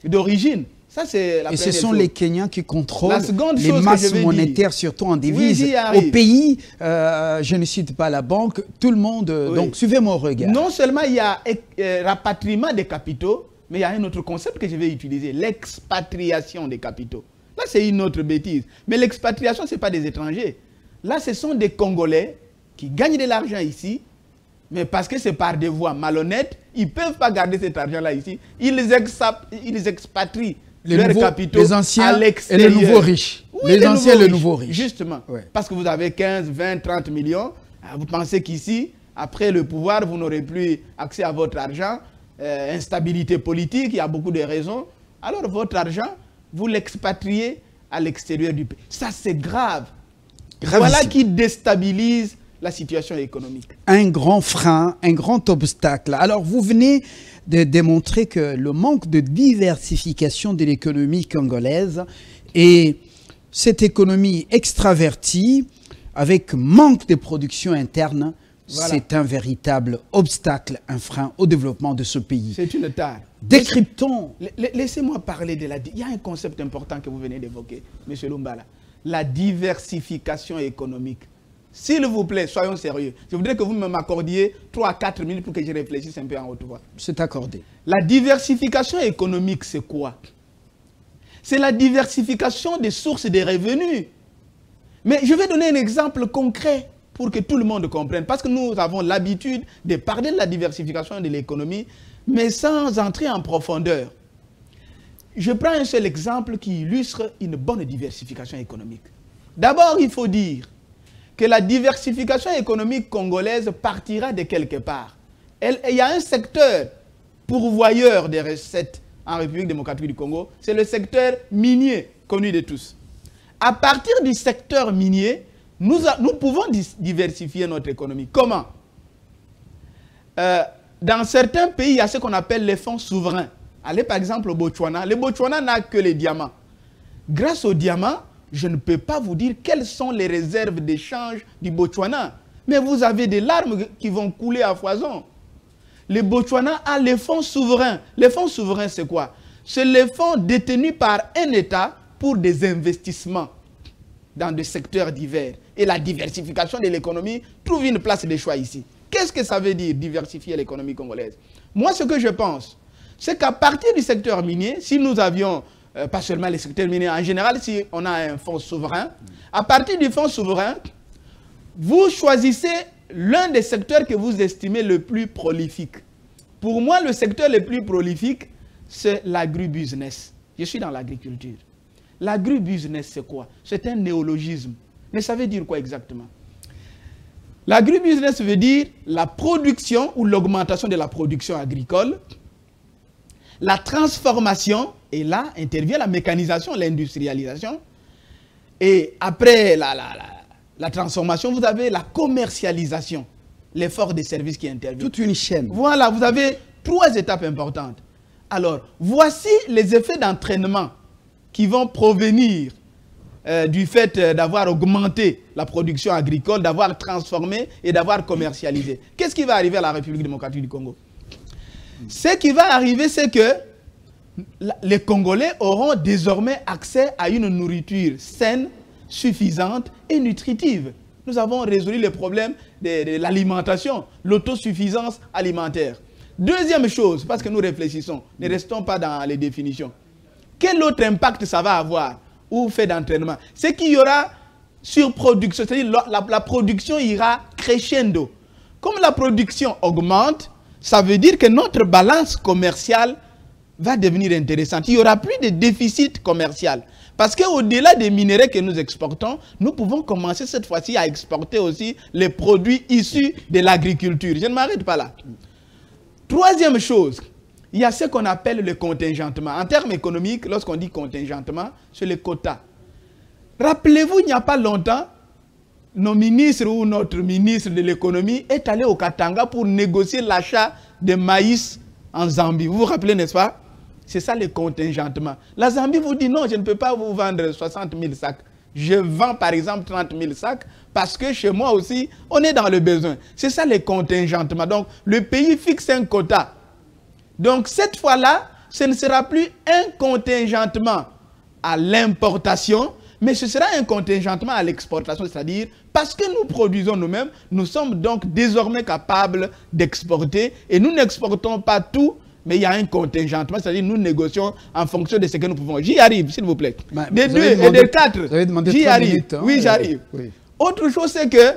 d'origine. Ça, c'est la première chose. Et ce sont les Kenyans qui contrôlent les masses monétaires, surtout en devise. Au pays, je ne cite pas la banque, tout le monde... Oui. Donc, suivez mon regard. Non seulement il y a rapatriement des capitaux, mais il y a un autre concept que je vais utiliser, l'expatriation des capitaux. Là, c'est une autre bêtise. Mais l'expatriation, ce n'est pas des étrangers. Là, ce sont des Congolais qui gagnent de l'argent ici, mais parce que c'est par des voies malhonnêtes, ils ne peuvent pas garder cet argent-là ici. Ils expatrient leurs capitaux les anciens à l'extérieur. Et les nouveaux riches. Oui, les anciens et les nouveaux riches. Justement. Ouais. Parce que vous avez 15, 20, 30 millions. Vous pensez qu'ici, après le pouvoir, vous n'aurez plus accès à votre argent. Instabilité politique, il y a beaucoup de raisons. Alors votre argent, vous l'expatriez à l'extérieur du pays. Ça, c'est grave. Gravissime. Voilà qui déstabilise la situation économique. Un grand frein, un grand obstacle. Alors, vous venez de démontrer que le manque de diversification de l'économie congolaise et cette économie extravertie, avec manque de production interne, voilà. C'est un véritable obstacle, un frein au développement de ce pays. C'est une tare. Décryptons. Laissez-moi parler de la... Il y a un concept important que vous venez d'évoquer, M. Lumbala. La diversification économique. S'il vous plaît, soyons sérieux. Je voudrais que vous m'accordiez 3 à 4 minutes pour que je réfléchisse un peu en haute voix. C'est accordé. La diversification économique, c'est quoi? C'est la diversification des sources des revenus. Mais je vais donner un exemple concret pour que tout le monde comprenne. Parce que nous avons l'habitude de parler de la diversification de l'économie, mais sans entrer en profondeur. Je prends un seul exemple qui illustre une bonne diversification économique. D'abord, il faut dire que la diversification économique congolaise partira de quelque part. Il y a un secteur pourvoyeur des recettes en République démocratique du Congo, c'est le secteur minier, connu de tous. À partir du secteur minier, nous pouvons diversifier notre économie. Comment? Dans certains pays, il y a ce qu'on appelle les fonds souverains. Allez par exemple au Botswana. Le Botswana n'a que les diamants. Grâce aux diamants, je ne peux pas vous dire quelles sont les réserves d'échange du Botswana. Mais vous avez des larmes qui vont couler à foison. Le Botswana a les fonds souverains. Les fonds souverains, c'est quoi? C'est les fonds détenus par un État pour des investissements dans des secteurs divers. Et la diversification de l'économie trouve une place de choix ici. Qu'est-ce que ça veut dire, diversifier l'économie congolaise? Moi, ce que je pense, c'est qu'à partir du secteur minier, si nous avions, pas seulement les secteurs miniers, en général, si on a un fonds souverain, à partir du fonds souverain, vous choisissez l'un des secteurs que vous estimez le plus prolifique. Pour moi, le secteur le plus prolifique, c'est l'agribusiness. Je suis dans l'agriculture. L'agribusiness, c'est quoi? C'est un néologisme. Mais ça veut dire quoi exactement? L'agribusiness veut dire la production ou l'augmentation de la production agricole, la transformation, et là intervient la mécanisation, l'industrialisation. Et après la transformation, vous avez la commercialisation, l'effort des services qui intervient. Toute une chaîne. Voilà, vous avez 3 étapes importantes. Alors, voici les effets d'entraînement qui vont provenir du fait d'avoir augmenté la production agricole, d'avoir transformé et d'avoir commercialisé. Qu'est-ce qui va arriver à la République démocratique du Congo? Ce qui va arriver, c'est que les Congolais auront désormais accès à une nourriture saine, suffisante et nutritive. Nous avons résolu le problème de l'alimentation, l'autosuffisance alimentaire. Deuxième chose, parce que nous réfléchissons, ne restons pas dans les définitions. Quel autre impact ça va avoir ou fait d'entraînement? C'est qu'il y aura surproduction, c'est-à-dire la production ira crescendo. Comme la production augmente, ça veut dire que notre balance commerciale va devenir intéressante. Il n'y aura plus de déficit commercial. Parce qu'au-delà des minerais que nous exportons, nous pouvons commencer cette fois-ci à exporter aussi les produits issus de l'agriculture. Je ne m'arrête pas là. Troisième chose, il y a ce qu'on appelle le contingentement. En termes économiques, lorsqu'on dit contingentement, c'est le quota. Rappelez-vous, il n'y a pas longtemps, nos ministres ou notre ministre de l'économie est allé au Katanga pour négocier l'achat de maïs en Zambie. Vous vous rappelez, n'est-ce pas? C'est ça le contingentement. La Zambie vous dit non, je ne peux pas vous vendre 60 000 sacs. Je vends par exemple 30 000 sacs parce que chez moi aussi, on est dans le besoin. C'est ça le contingentement. Donc, le pays fixe un quota. Donc, cette fois-là, ce ne sera plus un contingentement à l'importation, mais ce sera un contingentement à l'exportation, c'est-à-dire parce que nous produisons nous-mêmes, nous sommes donc désormais capables d'exporter et nous n'exportons pas tout, mais il y a un contingentement, c'est-à-dire nous négocions en fonction de ce que nous pouvons. J'y arrive, s'il vous plaît. Des 2 et des 4, j'y arrive. Minutes, hein, oui, j'arrive. Oui. Autre chose, c'est que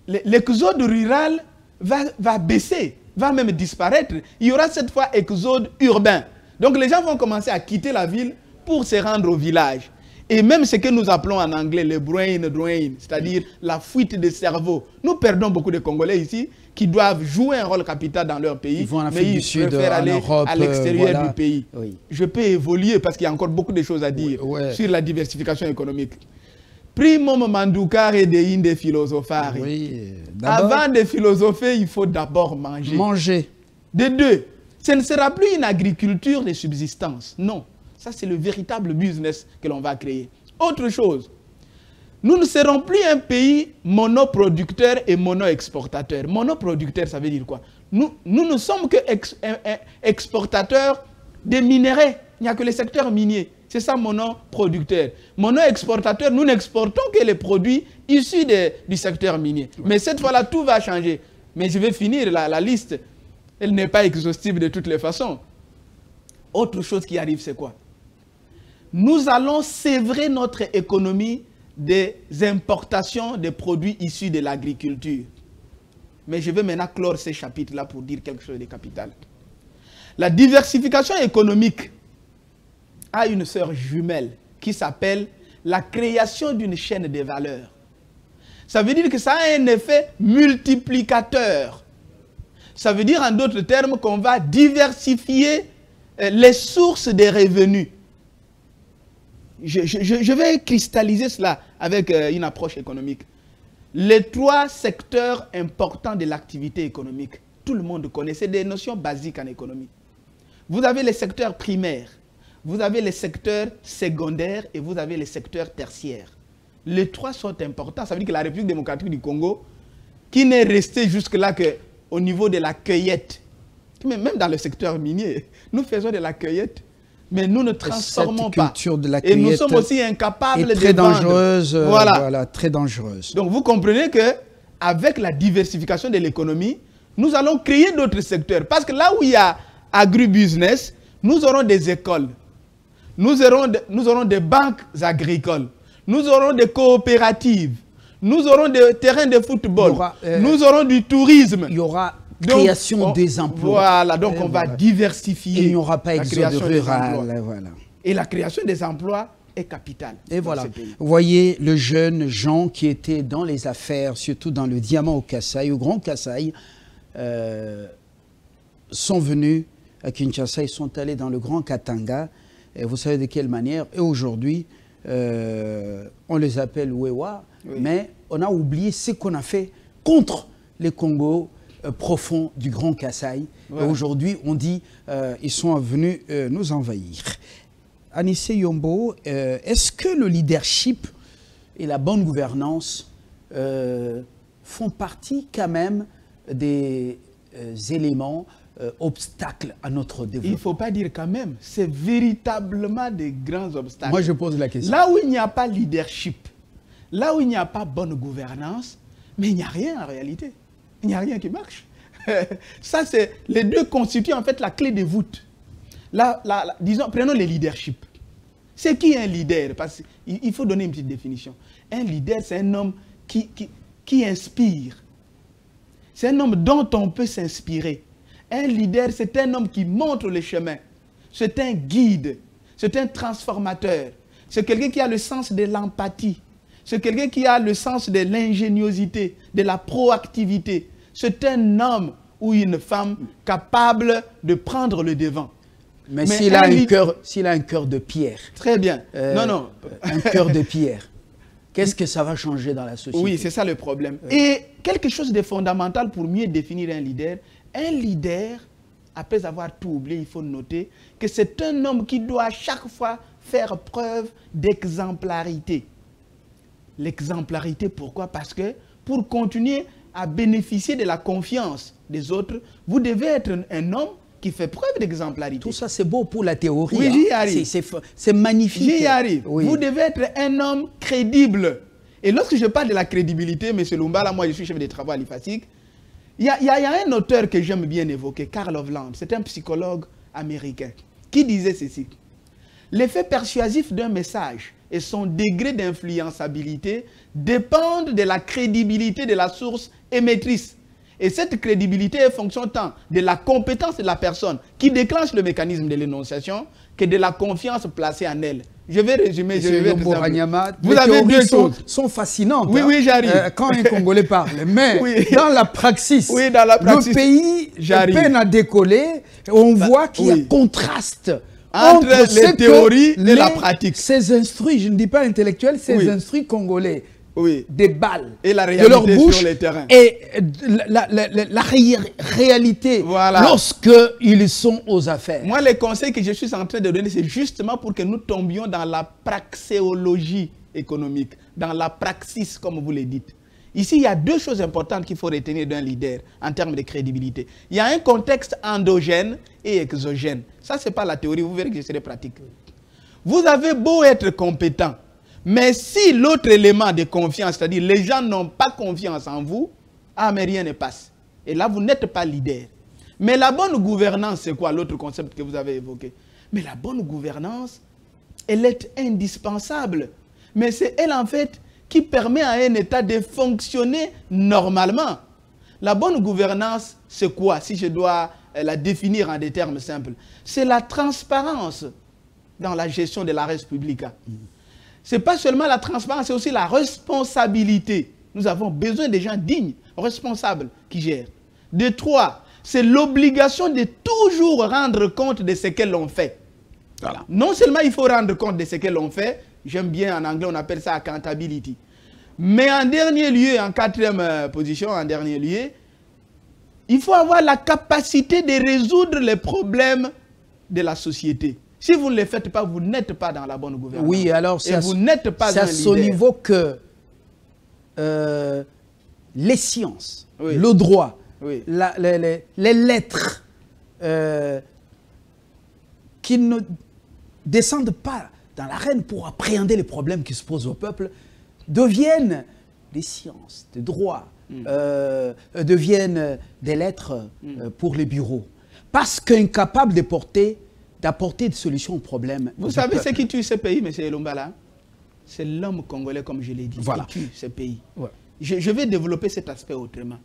l'exode rural va baisser, va même disparaître. Il y aura cette fois exode urbain. Donc les gens vont commencer à quitter la ville pour se rendre au village. Et même ce que nous appelons en anglais le brain drain, c'est-à-dire la fuite des cerveaux. Nous perdons beaucoup de Congolais ici qui doivent jouer un rôle capital dans leur pays, mais ils préfèrent aller à l'extérieur du pays. Oui. Je peux évoluer parce qu'il y a encore beaucoup de choses à dire sur la diversification économique. Primum manducare de inde philosophare. Oui, avant de philosopher, il faut d'abord manger. Manger. De 2, ce ne sera plus une agriculture de subsistance. Non. Ça, c'est le véritable business que l'on va créer. Autre chose, nous ne serons plus un pays monoproducteur et mono-exportateur. Monoproducteur, ça veut dire quoi? Nous ne sommes que exportateurs de minerais. Il n'y a que le secteur minier. C'est ça, monoproducteur. Mono-exportateur, nous n'exportons que les produits issus du secteur minier. Mais cette fois-là, tout va changer. Mais je vais finir la liste. Elle n'est pas exhaustive de toutes les façons. Autre chose qui arrive, c'est quoi? Nous allons sévrer notre économie des importations de produits issus de l'agriculture. Mais je vais maintenant clore ces chapitres-là pour dire quelque chose de capital. La diversification économique a une sœur jumelle qui s'appelle la création d'une chaîne de valeur. Ça veut dire que ça a un effet multiplicateur. Ça veut dire en d'autres termes qu'on va diversifier les sources des revenus. Je vais cristalliser cela avec une approche économique. Les 3 secteurs importants de l'activité économique, tout le monde connaît, c'est des notions basiques en économie. Vous avez les secteurs primaires. vous avez les secteurs secondaires et vous avez les secteurs tertiaires. Les trois sont importants. Ça veut dire que la République démocratique du Congo, qui n'est restée jusque-là qu'au niveau de la cueillette, même dans le secteur minier, nous faisons de la cueillette, mais nous ne transformons pas. Cette culture de la cueillette, et nous sommes aussi incapables de très vendre. Dangereuse, voilà, très dangereuse. Donc vous comprenez qu'avec la diversification de l'économie, nous allons créer d'autres secteurs. Parce que là où il y a agribusiness, nous aurons des écoles, nous aurons des banques agricoles, nous aurons des coopératives, nous aurons des terrains de football, nous aurons du tourisme. Il y aura création des emplois. Voilà, donc on va diversifier. Et il n'y aura pas exode rural. Voilà. Et la création des emplois est capitale. Et voilà. Vous voyez le jeune Jean qui était dans les affaires, surtout dans le diamant au Kasaï, au Grand Kasaï, sont venus à Kinshasa, ils sont allés dans le Grand Katanga. Et vous savez de quelle manière. Et aujourd'hui, on les appelle Wewa, mais on a oublié ce qu'on a fait contre les Congos profonds du Grand Kasaï. Et aujourd'hui, on dit ils sont venus nous envahir. Anissé Yombo, est-ce que le leadership et la bonne gouvernance font partie quand même des éléments obstacles à notre développement? Il ne faut pas dire quand même, c'est véritablement des grands obstacles. Moi, je pose la question. Là où il n'y a pas leadership, là où il n'y a pas bonne gouvernance, mais il n'y a rien en réalité. Il n'y a rien qui marche. Ça, c'est les deux constituent en fait la clé de voûte. Disons, prenons le leadership. C'est qui un leader? Parce qu'il faut donner une petite définition. Un leader, c'est un homme qui inspire. C'est un homme dont on peut s'inspirer. Un leader, c'est un homme qui montre le chemin. C'est un guide. C'est un transformateur. C'est quelqu'un qui a le sens de l'empathie. C'est quelqu'un qui a le sens de l'ingéniosité, de la proactivité. C'est un homme ou une femme capable de prendre le devant. Mais s'il a un cœur de pierre. Très bien. Non. Un cœur de pierre. Qu'est-ce que ça va changer dans la société? Oui, c'est ça le problème. Et quelque chose de fondamental pour mieux définir un leader, après avoir tout oublié, il faut noter que c'est un homme qui doit à chaque fois faire preuve d'exemplarité. L'exemplarité, pourquoi? Parce que pour continuer à bénéficier de la confiance des autres, vous devez être un homme qui fait preuve d'exemplarité. Tout ça, c'est beau pour la théorie. Oui, j'y arrive. C'est magnifique. J'y arrive. Oui. Vous devez être un homme crédible. Et lorsque je parle de la crédibilité, M. Lumba, là, moi, je suis chef des travaux à l'IFASIC, il y a un auteur que j'aime bien évoquer, Karl Hovland. C'est un psychologue américain qui disait ceci. L'effet persuasif d'un message et son degré d'influençabilité dépendent de la crédibilité de la source émettrice. Et cette crédibilité est fonction tant de la compétence de la personne qui déclenche le mécanisme de l'énonciation que de la confiance placée en elle. Je vais résumer. Vous avez deux choses. Sont fascinantes. Oui, oui, j'arrive. Quand un Congolais parle. Mais dans la praxis, le pays peine à décoller. On voit qu'il y a contraste entre les théories et la pratique. Ces instruits, je ne dis pas intellectuels, ces instruits congolais. Oui. Des balles et la de leur bouche sur les terrains. Et la réalité lorsqu'ils sont aux affaires. Moi, les conseils que je suis en train de donner, c'est justement pour que nous tombions dans la praxéologie économique, dans la praxis, comme vous le dites. Ici, il y a deux choses importantes qu'il faut retenir d'un leader en termes de crédibilité. Il y a un contexte endogène et exogène. Ça, ce n'est pas la théorie, vous verrez que je serai pratique. Vous avez beau être compétent, mais si l'autre élément de confiance, c'est-à-dire les gens n'ont pas confiance en vous, mais rien ne passe. Et là, vous n'êtes pas leader. Mais la bonne gouvernance, c'est quoi l'autre concept que vous avez évoqué? Mais la bonne gouvernance, elle est indispensable. Mais c'est elle, en fait, qui permet à un État de fonctionner normalement. La bonne gouvernance, c'est quoi, si je dois la définir en des termes simples? C'est la transparence dans la gestion de la res publica. Ce n'est pas seulement la transparence, c'est aussi la responsabilité. Nous avons besoin des gens dignes, responsables, qui gèrent. De trois, c'est l'obligation de toujours rendre compte de ce que l'on fait. Voilà. Non seulement il faut rendre compte de ce que l'on fait, j'aime bien en anglais, on appelle ça accountability. Mais en dernier lieu, en quatrième position, en dernier lieu, il faut avoir la capacité de résoudre les problèmes de la société. Si vous ne les faites pas, vous n'êtes pas dans la bonne gouvernance. Oui, alors c'est vous n'êtes pas à ce niveau que les sciences, le droit, les lettres qui ne descendent pas dans l'arène pour appréhender les problèmes qui se posent au peuple deviennent des sciences, des droits, deviennent des lettres pour les bureaux. Parce qu'incapable d'apporter des solutions aux problèmes. Vous savez ce qui tue ce pays, M. Elumbala? C'est l'homme congolais, comme je l'ai dit, qui tue ce pays. Ouais. Je vais développer cet aspect autrement.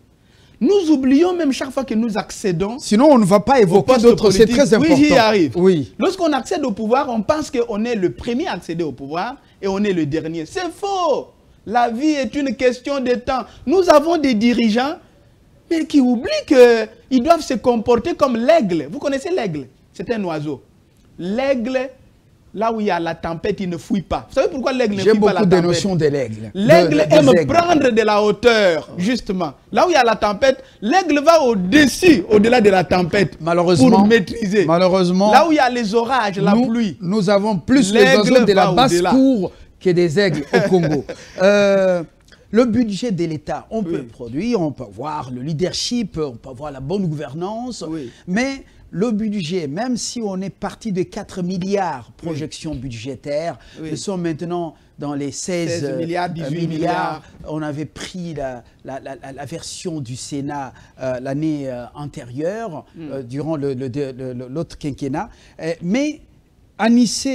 Nous oublions même chaque fois que nous accédons. Sinon, on ne va pas évoquer d'autres. C'est très important. Oui, j'y arrive. Oui. Lorsqu'on accède au pouvoir, on pense qu'on est le premier à accéder au pouvoir et on est le dernier. C'est faux. La vie est une question de temps. Nous avons des dirigeants, mais qui oublient qu'ils doivent se comporter comme l'aigle. Vous connaissez l'aigle? C'est un oiseau. L'aigle, là où il y a la tempête, il ne fouille pas. Vous savez pourquoi l'aigle ne fouille pas la tempête? J'ai beaucoup de notions de l'aigle. L'aigle aime prendre de la hauteur, justement. Là où il y a la tempête, l'aigle va au-dessus, au-delà de la tempête. Malheureusement. Pour maîtriser. Malheureusement. Là où il y a les orages, la pluie. Nous avons plus les oiseaux de la basse-cour que des aigles au Congo. Le budget de l'État, on peut produire, on peut voir le leadership, on peut voir la bonne gouvernance, mais le budget, même si on est parti de 4 milliards projection budgétaire, nous sommes maintenant dans les 16 milliards, 18 milliards. On avait pris la version du Sénat l'année antérieure, durant l'autre quinquennat. Mais à Nice,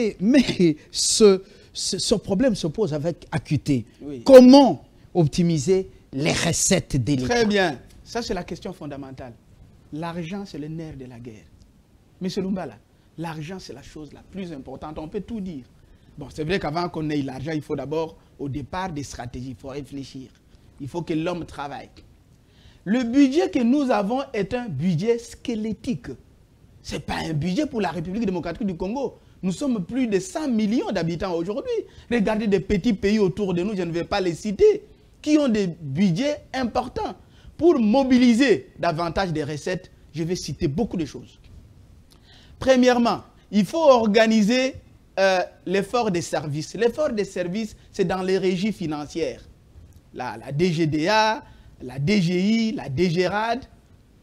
ce problème se pose avec acuité. Comment optimiser les recettes de l'État? Très bien. Ça, c'est la question fondamentale. L'argent, c'est le nerf de la guerre. Monsieur Lumbala, l'argent, c'est la chose la plus importante. On peut tout dire. Bon, c'est vrai qu'avant qu'on ait l'argent, il faut d'abord, au départ, des stratégies. Il faut réfléchir. Il faut que l'homme travaille. Le budget que nous avons est un budget squelettique. Ce n'est pas un budget pour la République démocratique du Congo. Nous sommes plus de 100 millions d'habitants aujourd'hui. Regardez des petits pays autour de nous, je ne vais pas les citer, qui ont des budgets importants. Pour mobiliser davantage des recettes, je vais citer beaucoup de choses. Premièrement, il faut organiser l'effort des services. L'effort des services, c'est dans les régies financières. La DGDA, la DGI, la DGRAD,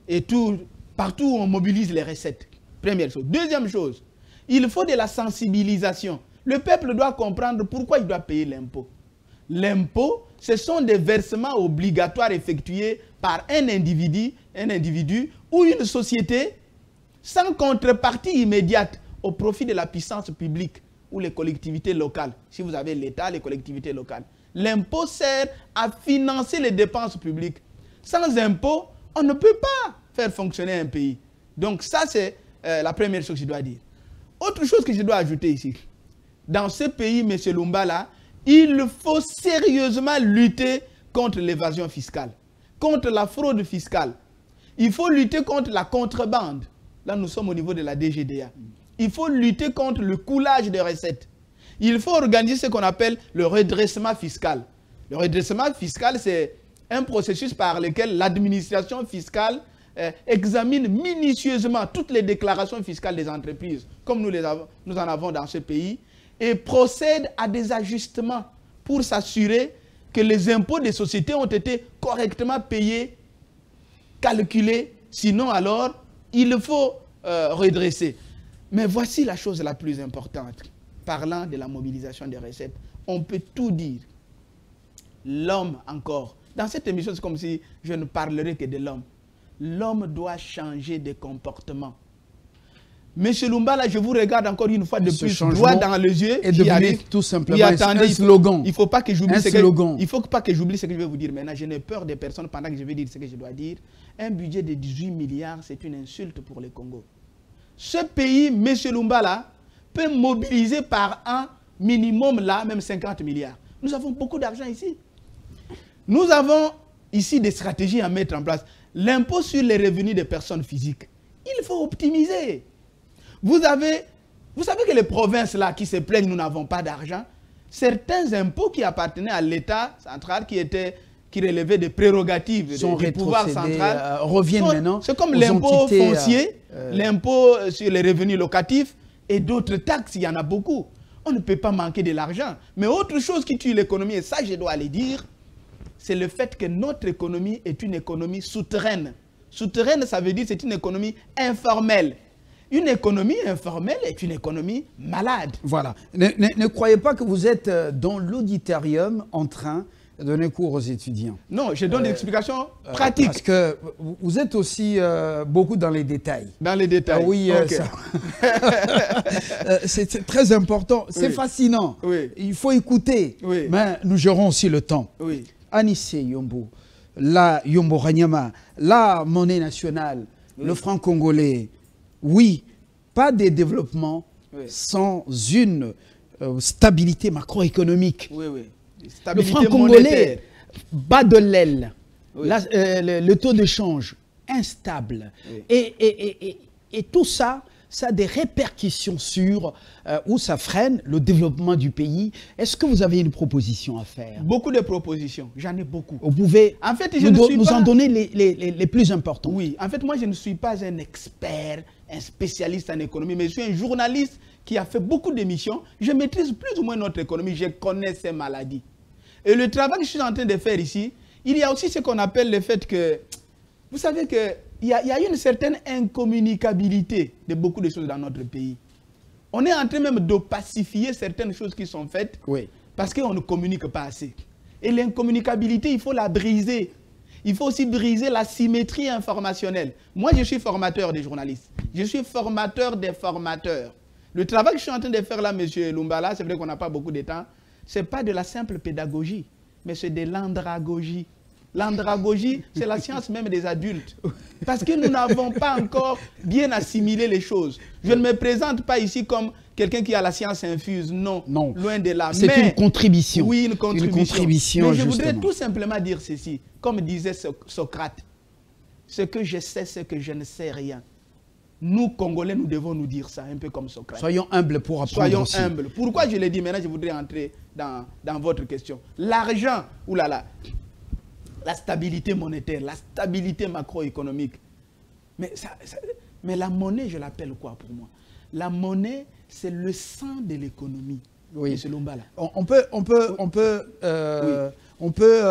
et tout, partout où on mobilise les recettes. Première chose. Deuxième chose, il faut de la sensibilisation. Le peuple doit comprendre pourquoi il doit payer l'impôt. L'impôt, ce sont des versements obligatoires effectués par un individu ou une société sans contrepartie immédiate au profit de la puissance publique ou les collectivités locales. Si vous avez l'État, les collectivités locales. L'impôt sert à financer les dépenses publiques. Sans impôt, on ne peut pas faire fonctionner un pays. Donc ça, c'est la première chose que je dois dire. Autre chose que je dois ajouter ici. Dans ce pays, M. Lumbala, il faut sérieusement lutter contre l'évasion fiscale, contre la fraude fiscale. Il faut lutter contre la contrebande. Là, nous sommes au niveau de la DGDA. Il faut lutter contre le coulage des recettes. Il faut organiser ce qu'on appelle le redressement fiscal. Le redressement fiscal, c'est un processus par lequel l'administration fiscale examine minutieusement toutes les déclarations fiscales des entreprises, comme nous en avons dans ce pays, et procède à des ajustements pour s'assurer que les impôts des sociétés ont été correctement payés, calculés. Sinon, alors, il faut redresser. Mais voici la chose la plus importante. Parlant de la mobilisation des recettes, on peut tout dire. L'homme encore. Dans cette émission, c'est comme si je ne parlerais que de l'homme. L'homme doit changer de comportement. Monsieur Lumbala, je vous regarde encore une fois de plus, droit dans les yeux. Et devenir tout simplement un slogan. Il ne faut pas que j'oublie ce que je vais vous dire maintenant. Je n'ai peur des personnes pendant que je vais dire ce que je dois dire. Un budget de 18 milliards, c'est une insulte pour le Congo. Ce pays, monsieur Lumbala, peut mobiliser par an minimum là, même 50 milliards. Nous avons beaucoup d'argent ici. Nous avons ici des stratégies à mettre en place. L'impôt sur les revenus des personnes physiques, il faut optimiser. Vous savez que les provinces là qui se plaignent, nous n'avons pas d'argent. Certains impôts qui appartenaient à l'État central, qui relevaient des prérogatives du pouvoir central, reviennent maintenant. C'est comme l'impôt foncier, l'impôt sur les revenus locatifs et d'autres taxes, il y en a beaucoup. On ne peut pas manquer de l'argent. Mais autre chose qui tue l'économie, et ça je dois le dire, c'est le fait que notre économie est une économie souterraine. Souterraine, ça veut dire c'est une économie informelle. Une économie informelle est une économie malade. Voilà. Ne croyez pas que vous êtes dans l'auditorium en train de donner cours aux étudiants. Non, je donne des explications pratiques. Parce que vous êtes aussi beaucoup dans les détails. Dans les détails. Oui, okay. C'est très important. C'est oui. Fascinant. Oui. Il faut écouter. Oui. Mais nous gérons aussi le temps. Oui. Anissé Yombo, la Yombo Ranyama, la monnaie nationale, oui. Le franc congolais. Oui, pas de développement oui. Sans une stabilité macroéconomique. Oui, oui. Le franc congolais bat de l'aile. Oui. Le taux de change instable. Oui. Et tout ça, ça a des répercussions sur où ça freine le développement du pays. Est-ce que vous avez une proposition à faire? Beaucoup de propositions, j'en ai beaucoup. Vous pouvez en fait, nous en donner les plus importants. Oui, en fait, moi, je ne suis pas un expert, un spécialiste en économie, mais je suis un journaliste qui a fait beaucoup d'émissions. Je maîtrise plus ou moins notre économie, je connais ces maladies. Et le travail que je suis en train de faire ici, il y a aussi ce qu'on appelle le fait que, vous savez qu'il y a une certaine incommunicabilité de beaucoup de choses dans notre pays. On est en train même de pacifier certaines choses qui sont faites oui. Parce qu'on ne communique pas assez. Et l'incommunicabilité, il faut la briser. Il faut aussi briser la symétrie informationnelle. Moi, je suis formateur des journalistes. Je suis formateur des formateurs. Le travail que je suis en train de faire là, M. Lumbala, c'est vrai qu'on n'a pas beaucoup de temps, ce n'est pas de la simple pédagogie, mais c'est de l'andragogie. L'andragogie, c'est la science même des adultes. Parce que nous n'avons pas encore bien assimilé les choses. Je ne me présente pas ici comme quelqu'un qui a la science infuse. Non, non. Loin de là. C'est une contribution. Oui, une contribution. Mais je voudrais justement. tout simplement dire ceci. Comme disait Socrate, ce que je sais, c'est que je ne sais rien. Nous, Congolais, nous devons nous dire ça, un peu comme Socrate. Soyons humbles pour apprendre. Soyons aussi. Humbles. Pourquoi je l'ai dit? Maintenant, je voudrais entrer dans votre question. L'argent, oulala, la stabilité monétaire, la stabilité macroéconomique. Mais la monnaie, je l'appelle quoi pour moi? La monnaie, c'est le sang de l'économie. Oui. M. Lumbala. On peut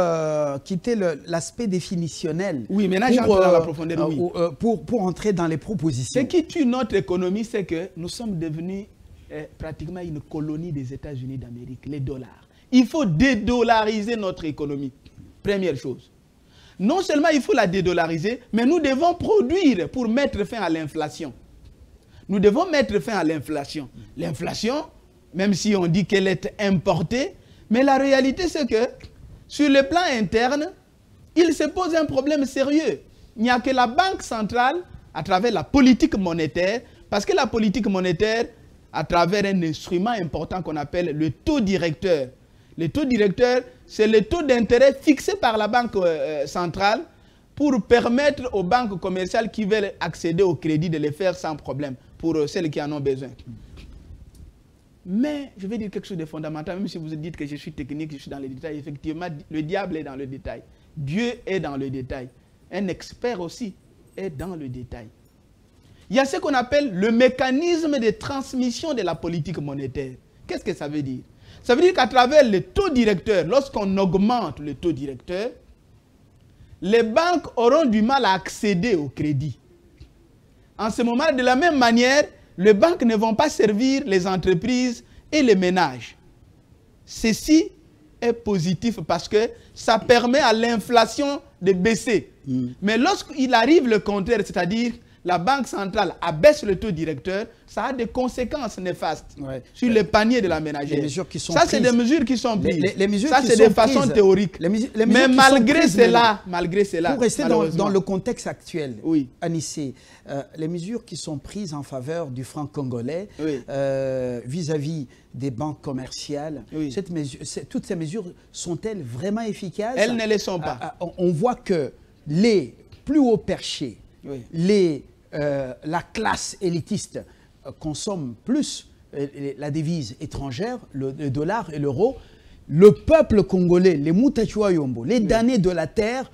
quitter l'aspect définitionnel. Oui, maintenant j'entre dans la profondeur. Oui. Pour entrer dans les propositions. Ce qui tue notre économie, c'est que nous sommes devenus pratiquement une colonie des États-Unis d'Amérique, les dollars. Il faut dédollariser notre économie. Première chose. Non seulement il faut la dédollariser, mais nous devons produire pour mettre fin à l'inflation. Nous devons mettre fin à l'inflation. L'inflation, même si on dit qu'elle est importée, mais la réalité c'est que sur le plan interne, il se pose un problème sérieux. Il n'y a que la Banque centrale, à travers la politique monétaire, parce que la politique monétaire, à travers un instrument important qu'on appelle le taux directeur. Le taux directeur, c'est le taux d'intérêt fixé par la Banque centrale pour permettre aux banques commerciales qui veulent accéder au crédit de le faire sans problème, pour celles qui en ont besoin. Mais je vais dire quelque chose de fondamental, même si vous dites que je suis technique, je suis dans les détails. Effectivement, le diable est dans le détail. Dieu est dans le détail. Un expert aussi est dans le détail. Il y a ce qu'on appelle le mécanisme de transmission de la politique monétaire. Qu'est-ce que ça veut dire? Ça veut dire qu'à travers le taux directeur, lorsqu'on augmente le taux directeur, les banques auront du mal à accéder au crédit. En ce moment, de la même manière, les banques ne vont pas servir les entreprises et les ménages. Ceci est positif parce que ça permet à l'inflation de baisser. Mais lorsqu'il arrive le contraire, c'est-à-dire la Banque centrale abaisse le taux directeur, ça a des conséquences néfastes sur les paniers de la ménagère. Ça, c'est des mesures qui sont prises. Ça, c'est de façon théorique. Mais malgré cela, pour rester dans le contexte actuel, Anissé, les mesures qui sont prises en faveur du franc congolais vis-à-vis des banques commerciales, toutes ces mesures sont-elles vraiment efficaces? Elles ne le sont pas. On voit que les plus hauts perchés, la classe élitiste consomme plus la devise étrangère, le dollar et l'euro. Le peuple congolais, les Moutachua Yombo, les damnés de la terre,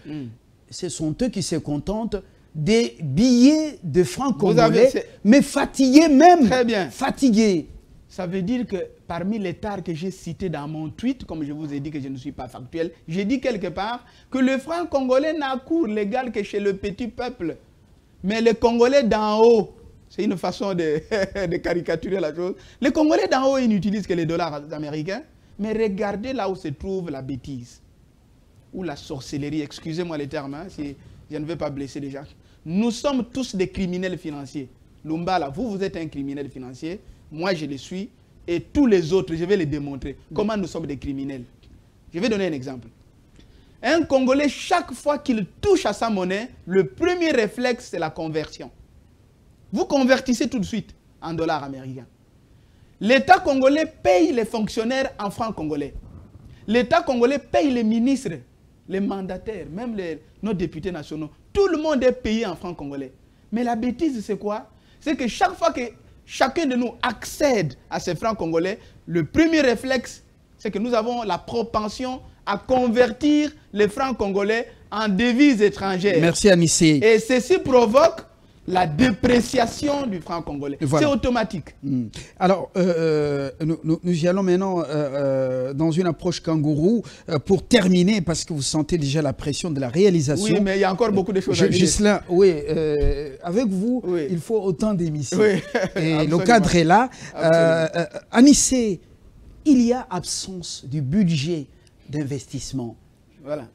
ce sont eux qui se contentent des billets de francs congolais, mais fatigués même. Très bien. Fatigués. Ça veut dire que parmi les tares que j'ai cités dans mon tweet, comme je vous ai dit que je ne suis pas factuel, j'ai dit quelque part que le franc congolais n'a cours légal que chez le petit peuple. Mais les Congolais d'en haut, c'est une façon de, de caricaturer la chose, les Congolais d'en haut, ils n'utilisent que les dollars américains. Mais regardez là où se trouve la bêtise, ou la sorcellerie, excusez-moi les termes, hein, si je ne veux pas blesser les gens. Nous sommes tous des criminels financiers. Lumbala, vous êtes un criminel financier, moi je le suis, et tous les autres, je vais les démontrer. Comment nous sommes des criminels. Je vais donner un exemple. Un Congolais, chaque fois qu'il touche à sa monnaie, le premier réflexe, c'est la conversion. Vous convertissez tout de suite en dollars américains. L'État congolais paye les fonctionnaires en francs congolais. L'État congolais paye les ministres, les mandataires, même nos députés nationaux. Tout le monde est payé en francs congolais. Mais la bêtise, c'est quoi? C'est que chaque fois que chacun de nous accède à ces francs congolais, le premier réflexe, c'est que nous avons la propension à convertir les francs congolais en devises étrangères. Merci Anissé. Et ceci provoque la dépréciation du franc congolais. Voilà. C'est automatique. Alors, nous y allons maintenant dans une approche kangourou pour terminer, parce que vous sentez déjà la pression de la réalisation. Oui, mais il y a encore beaucoup de choses à dire. Ghislain, oui, avec vous, oui, il faut autant d'émissions. Oui, et le cadre est là. Anissé, il y a absence du budget d'investissement. Voilà.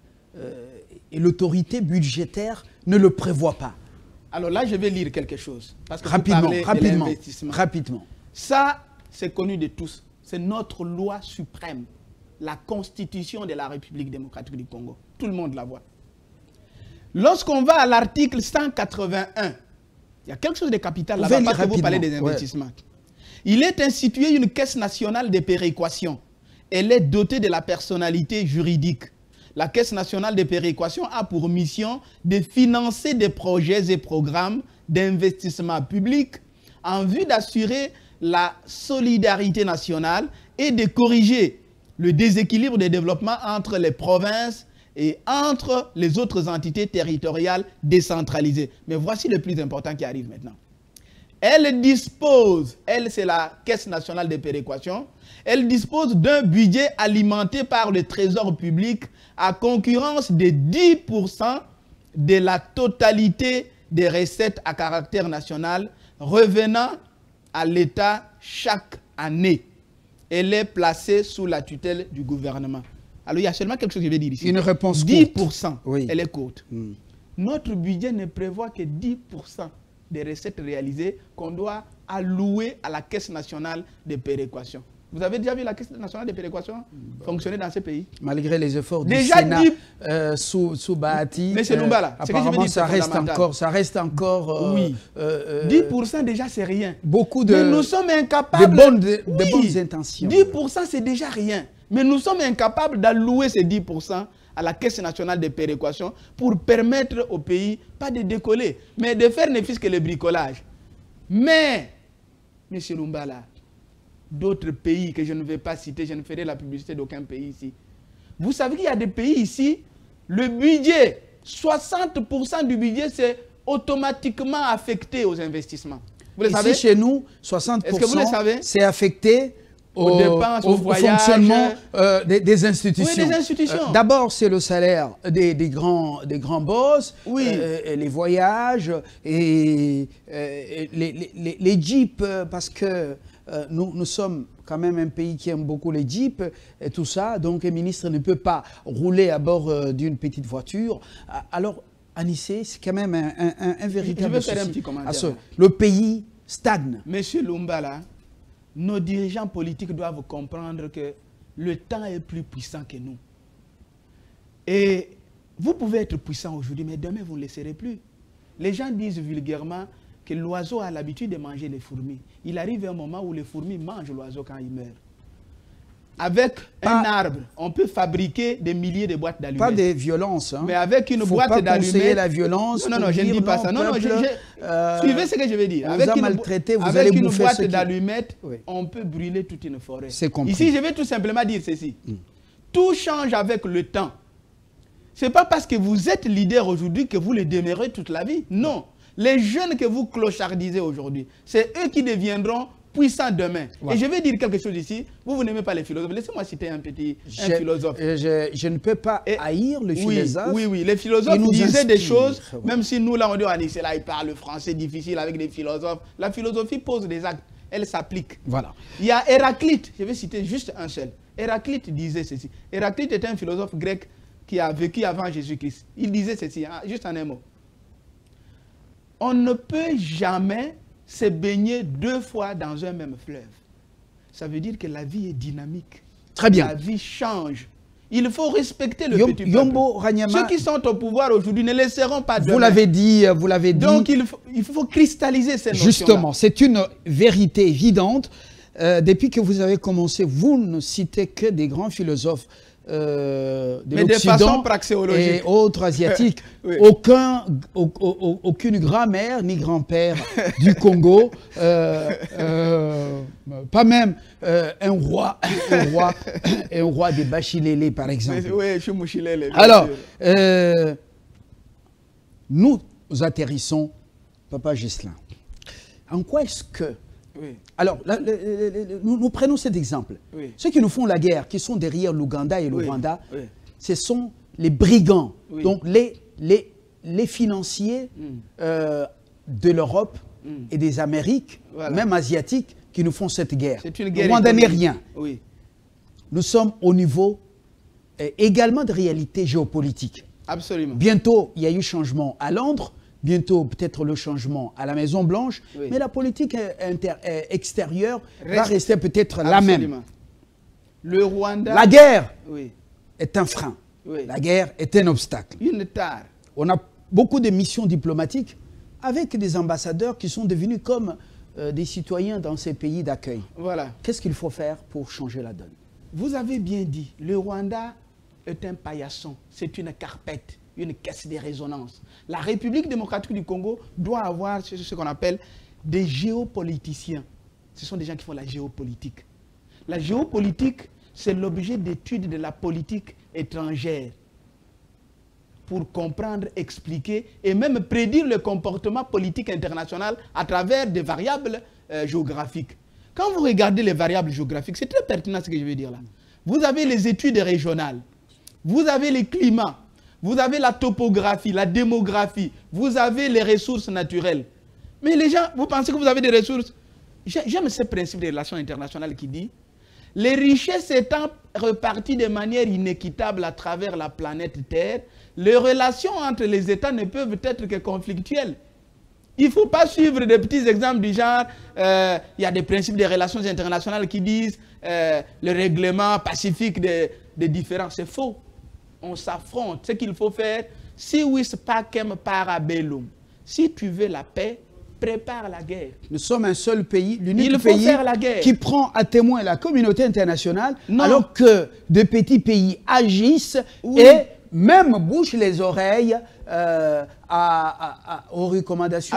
Et l'autorité budgétaire ne le prévoit pas. Alors là, je vais lire quelque chose. Parce que rapidement. Ça, c'est connu de tous. C'est notre loi suprême. La Constitution de la République démocratique du Congo. Tout le monde la voit. Lorsqu'on va à l'article 181, il y a quelque chose de capital là-bas parce que vous parlez des investissements. Ouais. Il est institué une caisse nationale de péréquation. Elle est dotée de la personnalité juridique. La Caisse nationale de péréquation a pour mission de financer des projets et programmes d'investissement public en vue d'assurer la solidarité nationale et de corriger le déséquilibre de développement entre les provinces et entre les autres entités territoriales décentralisées. Mais voici le plus important qui arrive maintenant. Elle dispose, c'est la Caisse nationale de péréquation, elle dispose d'un budget alimenté par le Trésor public à concurrence de 10% de la totalité des recettes à caractère national revenant à l'État chaque année. Elle est placée sous la tutelle du gouvernement. Alors il y a seulement quelque chose que je vais dire ici. Une réponse 10%, courte. Oui. Elle est courte. Notre budget ne prévoit que 10% des recettes réalisées qu'on doit allouer à la Caisse nationale de péréquation. Vous avez déjà vu la Caisse nationale de péréquation fonctionner dans ce pays? Malgré les efforts du déjà Sénat sous Bahati, mais c'est Lumbala. Apparemment, ça reste encore oui. 10% déjà, c'est rien. Beaucoup de, mais nous sommes incapables, de bonnes intentions. 10% c'est déjà rien. Mais nous sommes incapables d'allouer ces 10% à la Caisse nationale de péréquation pour permettre au pays, pas de décoller, mais de faire ne fût-ce que le bricolage. Mais, M. Lumbala, d'autres pays que je ne vais pas citer, je ne ferai la publicité d'aucun pays ici. Vous savez qu'il y a des pays ici, le budget, 60% du budget, c'est automatiquement affecté aux investissements. Vous le savez? Ici, chez nous, 60% c'est affecté aux dépenses, au fonctionnement des institutions. Oui, des institutions. D'abord, c'est le salaire des grands boss, oui. Les voyages et les jeeps, parce que nous sommes quand même un pays qui aime beaucoup les jeeps et tout ça. Donc, un ministre ne peut pas rouler à bord d'une petite voiture. Alors, Anissé, c'est quand même un véritable souci. Je vais faire un petit commentaire. Le pays stagne. Monsieur Lumbala, nos dirigeants politiques doivent comprendre que le temps est plus puissant que nous. Et vous pouvez être puissant aujourd'hui, mais demain, vous ne le serez plus. Les gens disent vulgairement que l'oiseau a l'habitude de manger les fourmis. Il arrive un moment où les fourmis mangent l'oiseau quand il meurt. Avec un arbre, on peut fabriquer des milliers de boîtes d'allumettes. Pas de violence. Hein. Mais avec une boîte d'allumettes... la violence. Non, je ne dis pas ça. Non, suivez ce que je vais dire. Avec une boîte d'allumettes, on peut brûler toute une forêt. C'est compris. Ici, je vais tout simplement dire ceci. Tout change avec le temps. Ce n'est pas parce que vous êtes leader aujourd'hui que vous les demeurez toute la vie. Non. Les jeunes que vous clochardisez aujourd'hui, c'est eux qui deviendront puissants demain. Ouais. Et je vais dire quelque chose ici. Vous n'aimez pas les philosophes. Laissez-moi citer un philosophe. Je ne peux pas haïr le philosophe. Oui. Les philosophes disaient des choses, même si nous, là, on dit, c'est là, ils parlent français difficile avec des philosophes. La philosophie pose des actes. Elle s'applique. Voilà. Il y a Héraclite. Je vais citer juste un seul. Héraclite disait ceci. Héraclite était un philosophe grec qui a vécu avant Jésus-Christ. Il disait ceci, juste en un mot. On ne peut jamais se baigner 2 fois dans un même fleuve. Ça veut dire que la vie est dynamique. Très bien. La vie change. Il faut respecter le petit peuple. Ceux qui sont au pouvoir aujourd'hui ne laisseront pas demain. Vous l'avez dit, Donc il faut cristalliser ces notions-là. Justement, c'est une vérité évidente. Depuis que vous avez commencé, vous ne citez que des grands philosophes de l'Occident et autres asiatiques. Oui. Aucune grand-mère ni grand-père du Congo, pas même un roi des Bachilélé, par exemple. Oui, je suis Mouchilélé. Alors, nous atterrissons, Papa Ghislain. En quoi est-ce que... Oui. Alors, nous prenons cet exemple. Oui. Ceux qui nous font la guerre, qui sont derrière l'Ouganda et le Rwanda, ce sont les brigands, donc les financiers de l'Europe et des Amériques, même asiatiques, qui nous font cette guerre. C'est une guerre. Le Rwanda n'est rien. Oui. Nous sommes au niveau également de réalité géopolitique. Absolument. Bientôt, il y a eu changement à Londres. Bientôt, peut-être le changement à la Maison-Blanche, mais la politique extérieure va rester peut-être la même. Le Rwanda... La guerre est un frein. La guerre est un obstacle. Une tare. On a beaucoup de missions diplomatiques avec des ambassadeurs qui sont devenus comme des citoyens dans ces pays d'accueil. Voilà. Qu'est-ce qu'il faut faire pour changer la donne? Vous avez bien dit, le Rwanda est un paillasson, c'est une carpette. Une caisse de résonance. La République démocratique du Congo doit avoir ce qu'on appelle des géopoliticiens. Ce sont des gens qui font la géopolitique. La géopolitique, c'est l'objet d'étude de la politique étrangère pour comprendre, expliquer et même prédire le comportement politique international à travers des variables géographiques. Quand vous regardez les variables géographiques, c'est très pertinent ce que je veux dire là. Vous avez les études régionales, vous avez les climats, vous avez la topographie, la démographie, vous avez les ressources naturelles. Mais les gens, vous pensez que vous avez des ressources? J'aime ce principe des relations internationales qui dit les richesses étant reparties de manière inéquitable à travers la planète Terre, les relations entre les États ne peuvent être que conflictuelles. Il ne faut pas suivre des petits exemples du genre, il y a des principes des relations internationales qui disent le règlement pacifique des différends. C'est faux. On s'affronte. Ce qu'il faut faire, si wis pacem para bellum. Si tu veux la paix, prépare la guerre. Nous sommes un seul pays, l'unique pays qui prend à témoin la communauté internationale, alors que de petits pays agissent et même bouchent les oreilles aux recommandations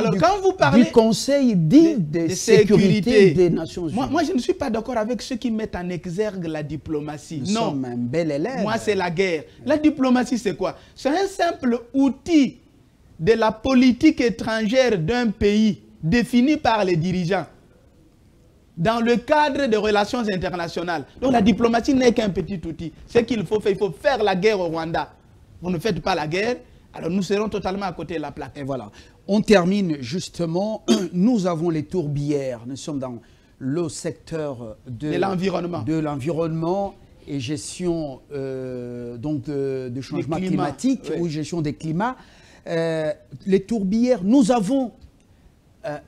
du Conseil de sécurité des Nations Unies. Moi, je ne suis pas d'accord avec ceux qui mettent en exergue la diplomatie. Nous sommes un bel élève. Moi, c'est la guerre. La diplomatie, c'est quoi? C'est un simple outil de la politique étrangère d'un pays défini par les dirigeants dans le cadre des relations internationales. Donc la diplomatie n'est qu'un petit outil. Ce qu'il faut faire, il faut faire la guerre au Rwanda. Vous ne faites pas la guerre, alors nous serons totalement à côté de la plaque. Et voilà. On termine justement, nous avons les tourbières, nous sommes dans le secteur de l'environnement et gestion donc de changement climatique ou gestion des climats. Les tourbières, nous avons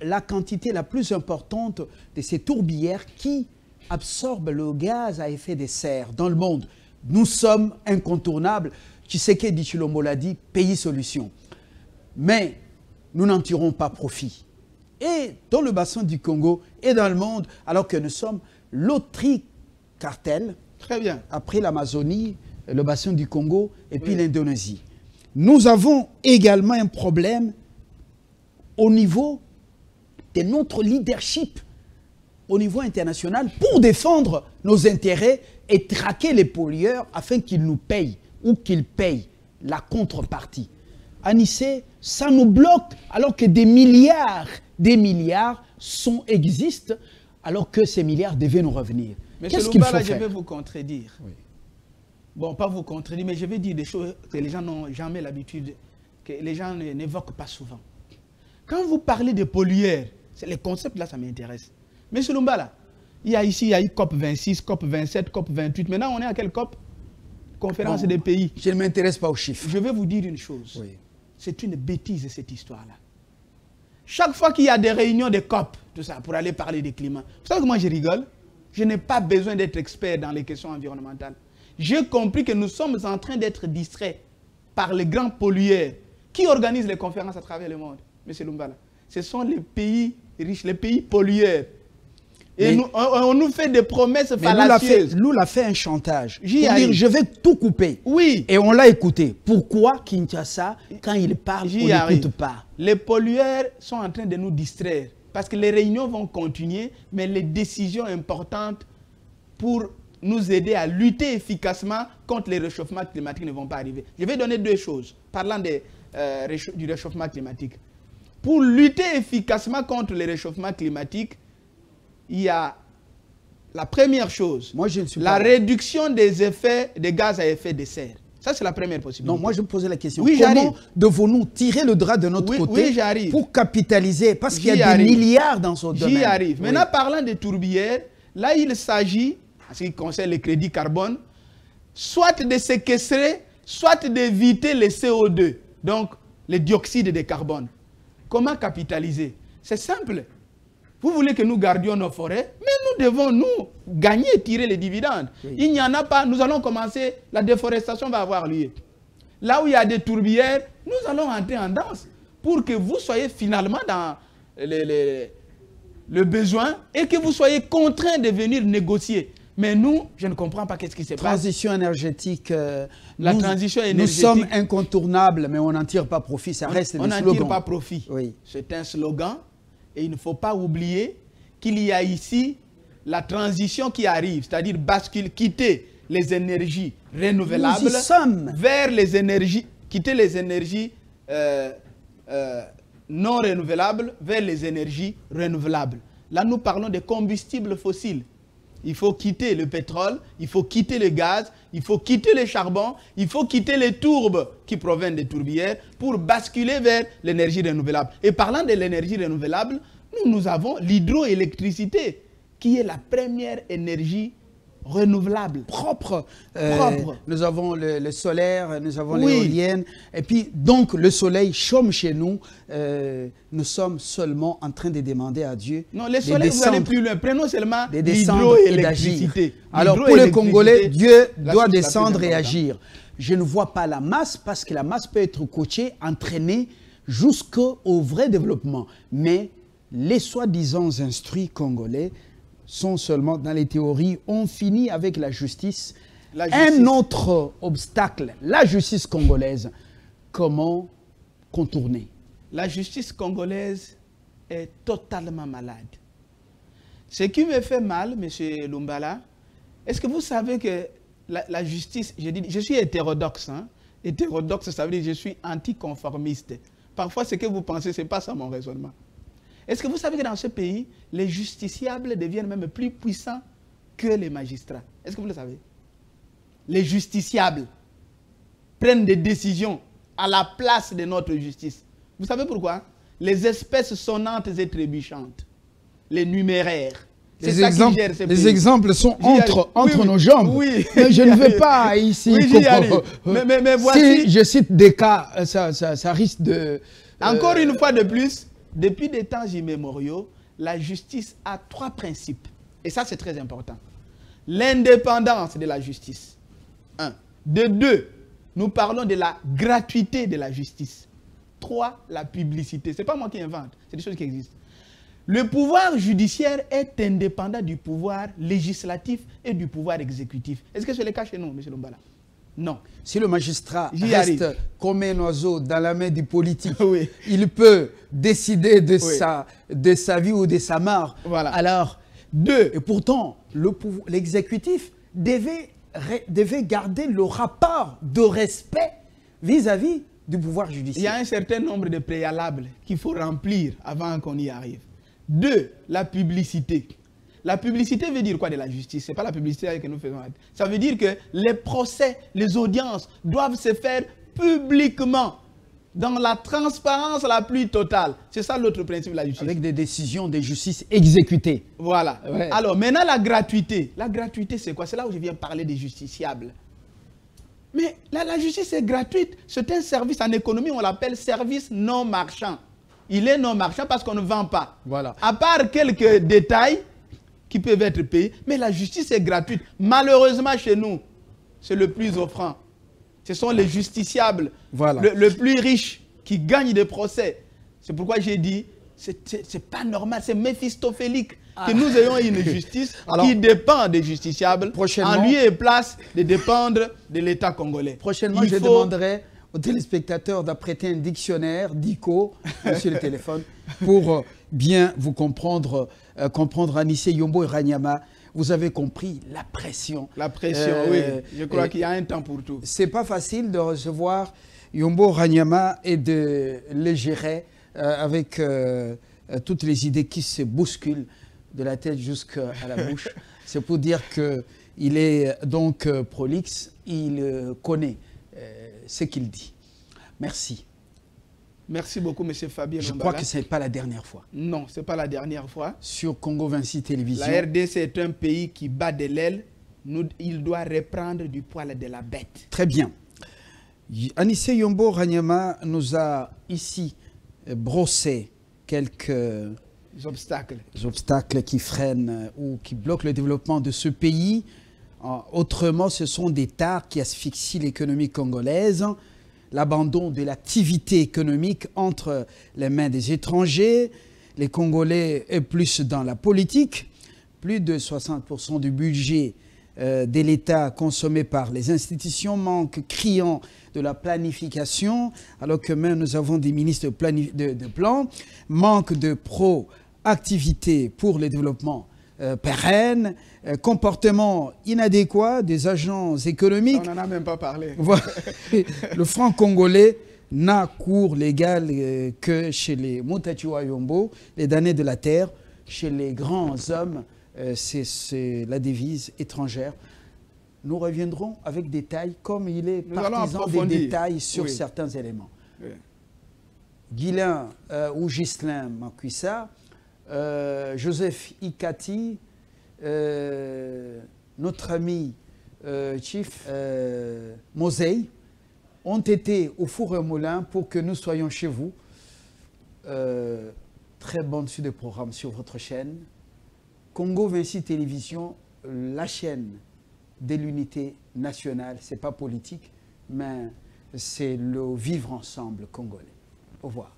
la quantité la plus importante de ces tourbières qui absorbent le gaz à effet de serre dans le monde. Nous sommes incontournables. Tshisekedi Tshilombo l'a dit, pays solution. Mais nous n'en tirons pas profit. Et dans le bassin du Congo et dans le monde, alors que nous sommes l'Autricartel, très bien, après l'Amazonie, le bassin du Congo et puis l'Indonésie. Nous avons également un problème au niveau de notre leadership au niveau international pour défendre nos intérêts et traquer les pollueurs afin qu'ils nous payent ou qu'ils payent la contrepartie. Anissé, ça nous bloque alors que des milliards existent alors que ces milliards devaient nous revenir. Qu'est-ce qu'il faut faire? Je vais vous contredire. Oui. Bon, pas vous contredire, mais je vais dire des choses que les gens n'ont jamais l'habitude, que les gens n'évoquent pas souvent. Quand vous parlez de pollueurs, les concepts là, ça m'intéresse. Monsieur Lumbala, il y a eu COP 26, COP 27, COP 28. Maintenant, on est à quelle COP? Conférence des pays. Je ne m'intéresse pas aux chiffres. Je vais vous dire une chose. Oui. C'est une bêtise, cette histoire-là. Chaque fois qu'il y a des réunions de COP, tout ça, pour aller parler du climat, vous savez que moi je rigole? Je n'ai pas besoin d'être expert dans les questions environnementales. J'ai compris que nous sommes en train d'être distraits par les grands pollueurs qui organisent les conférences à travers le monde. Monsieur Lumbala, ce sont les pays riches, les pays pollueurs. Et on nous fait des promesses fallacieuses. Nous l'a fait un chantage. Pour dire, je vais tout couper. Oui. Et on l'a écouté. Pourquoi Kinshasa, quand il parle, on n'écoute pas? Les pollueurs sont en train de nous distraire. Parce que les réunions vont continuer, mais les décisions importantes pour nous aider à lutter efficacement contre les réchauffements climatiques ne vont pas arriver. Je vais donner deux choses, parlant du réchauffement climatique. Pour lutter efficacement contre les réchauffements climatiques, il y a la première chose, la réduction des effets des gaz à effet de serre. Ça, c'est la première possibilité. Non, moi, je me posais la question. Oui, comment devons-nous tirer le drap de notre côté pour capitaliser? Parce qu'il y a des milliards dans ce domaine. J'y arrive. Maintenant, parlant des tourbières, là, il s'agit, en ce qui concerne les crédits carbone, soit de séquestrer, soit d'éviter les CO2, donc les dioxydes de carbone. Comment capitaliser? C'est simple. Vous voulez que nous gardions nos forêts, mais nous devons nous gagner et tirer les dividendes. Oui. Il n'y en a pas, nous allons commencer, la déforestation va avoir lieu. Là où il y a des tourbières, nous allons entrer en danse pour que vous soyez finalement dans le besoin et que vous soyez contraints de venir négocier. Mais nous, je ne comprends pas qu'est-ce qui se passe. Transition énergétique. Transition énergétique. Nous sommes incontournables, mais on n'en tire pas profit, ça reste des slogans. On n'en tire pas profit. Oui. C'est un slogan. Et il ne faut pas oublier qu'il y a ici la transition qui arrive, c'est-à-dire quitter les énergies renouvelables vers les énergies, quitter les énergies non renouvelables vers les énergies renouvelables. Là, nous parlons de combustibles fossiles. Il faut quitter le pétrole, il faut quitter le gaz, il faut quitter le charbon, il faut quitter les tourbes qui proviennent des tourbières pour basculer vers l'énergie renouvelable. Et parlant de l'énergie renouvelable, nous avons l'hydroélectricité qui est la première énergie renouvelable. Propre. Nous avons le solaire, nous avons l'éolienne. Et puis, donc, le soleil chôme chez nous. Nous sommes seulement en train de demander à Dieu. Non, le soleil, vous allez plus loin. Prenons seulement l'hydroélectricité. Alors, pour les Congolais, Dieu doit descendre et agir. Je ne vois pas la masse parce que la masse peut être coachée, entraînée jusqu'au vrai développement. Mais les soi-disant instruits congolais sont seulement dans les théories. On finit avec la justice. Un autre obstacle, la justice congolaise. Comment contourner? La justice congolaise est totalement malade. Ce qui me fait mal, M. Lumbala, est-ce que vous savez que la justice, je suis hétérodoxe. Hein? Hétérodoxe, ça veut dire que je suis anticonformiste. Parfois, ce que vous pensez, ce n'est pas ça mon raisonnement. Est-ce que vous savez que dans ce pays, les justiciables deviennent même plus puissants que les magistrats? Est-ce que vous le savez? Les justiciables prennent des décisions à la place de notre justice. Vous savez pourquoi? Les espèces sonnantes et trébuchantes, les numéraires. Les exemples sont entre nos jambes. Oui. Mais je ne vais pas ici. Oui, j'y arrive. Mais voici... Si je cite des cas, ça risque de... Encore une fois de plus, depuis des temps immémoriaux, la justice a trois principes. Et ça, c'est très important. L'indépendance de la justice. 1. De 2, nous parlons de la gratuité de la justice. 3, la publicité. Ce n'est pas moi qui invente, c'est des choses qui existent. Le pouvoir judiciaire est indépendant du pouvoir législatif et du pouvoir exécutif. Est-ce que c'est le cas chez nous, M. Lumbala? Non. Si le magistrat reste comme un oiseau dans la main du politique, oui, il peut décider de sa vie ou de sa mort. Voilà. Alors, 2. Et pourtant, l'exécutif devait garder le rapport de respect vis-à-vis du pouvoir judiciaire. Il y a un certain nombre de préalables qu'il faut remplir avant qu'on y arrive. 2, la publicité. La publicité veut dire quoi de la justice? Ce n'est pas la publicité que nous faisons. Ça veut dire que les procès, les audiences doivent se faire publiquement, dans la transparence la plus totale. C'est ça l'autre principe de la justice. Avec des décisions de justice exécutées. Voilà. Ouais. Alors maintenant la gratuité. La gratuité c'est quoi? C'est là où je viens parler des justiciables. Mais la justice est gratuite. C'est un service en économie, on l'appelle service non marchand. Il est non marchand parce qu'on ne vend pas. Voilà. À part quelques détails qui peuvent être payés, mais la justice est gratuite. Malheureusement chez nous, c'est le plus offrant. Ce sont les justiciables, voilà, le plus riche qui gagnent des procès. C'est pourquoi j'ai dit, c'est pas normal, c'est méphistophélique que nous ayons une justice qui dépend des justiciables, en lieu et place de dépendre de l'État congolais. Prochainement, je demanderai aux téléspectateurs d'apprêter un dictionnaire d'ICO sur le téléphone pour bien vous comprendre, comprendre Anissé Yombo et Ranyama. Vous avez compris la pression. La pression, oui. Je crois qu'il y a un temps pour tout. C'est pas facile de recevoir Yombo Ranyama et de le gérer avec toutes les idées qui se bousculent de la tête jusqu'à la bouche. C'est pour dire qu'il est donc prolixe, il connaît ce qu'il dit. Merci. Merci beaucoup, M. Fabien Je Lombala. crois que ce n'est pas la dernière fois. Non, ce n'est pas la dernière fois. Sur Congo 26 Télévision. La RDC est un pays qui bat de l'aile. Il doit reprendre du poil de la bête. Très bien. Anissé Yombo Ranyama nous a ici brossé quelques obstacles qui freinent ou qui bloquent le développement de ce pays. Autrement, ce sont des tares qui asphyxient l'économie congolaise. L'abandon de l'activité économique entre les mains des étrangers. Les Congolais est plus dans la politique. Plus de 60% du budget de l'État consommé par les institutions, manque criant de la planification, alors que même nous avons des ministres de plan, manque de proactivité pour le développement pérenne, comportement inadéquat des agents économiques. On n'en a même pas parlé. Le franc congolais n'a cours légal que chez les Mutachiwa Yombo, les damnés de la terre, chez les grands hommes, c'est la devise étrangère. Nous reviendrons avec des détails, comme il est partisan des détails sur certains éléments. Oui. Guilain ou Ghislain Makuissa, Joseph Ikati, notre ami Chief Mosey, ont été au four et au moulin pour que nous soyons chez vous. Très bonne suite de programme sur votre chaîne. Congo 26 Télévision, la chaîne de l'unité nationale. Ce n'est pas politique, mais c'est le vivre ensemble congolais. Au revoir.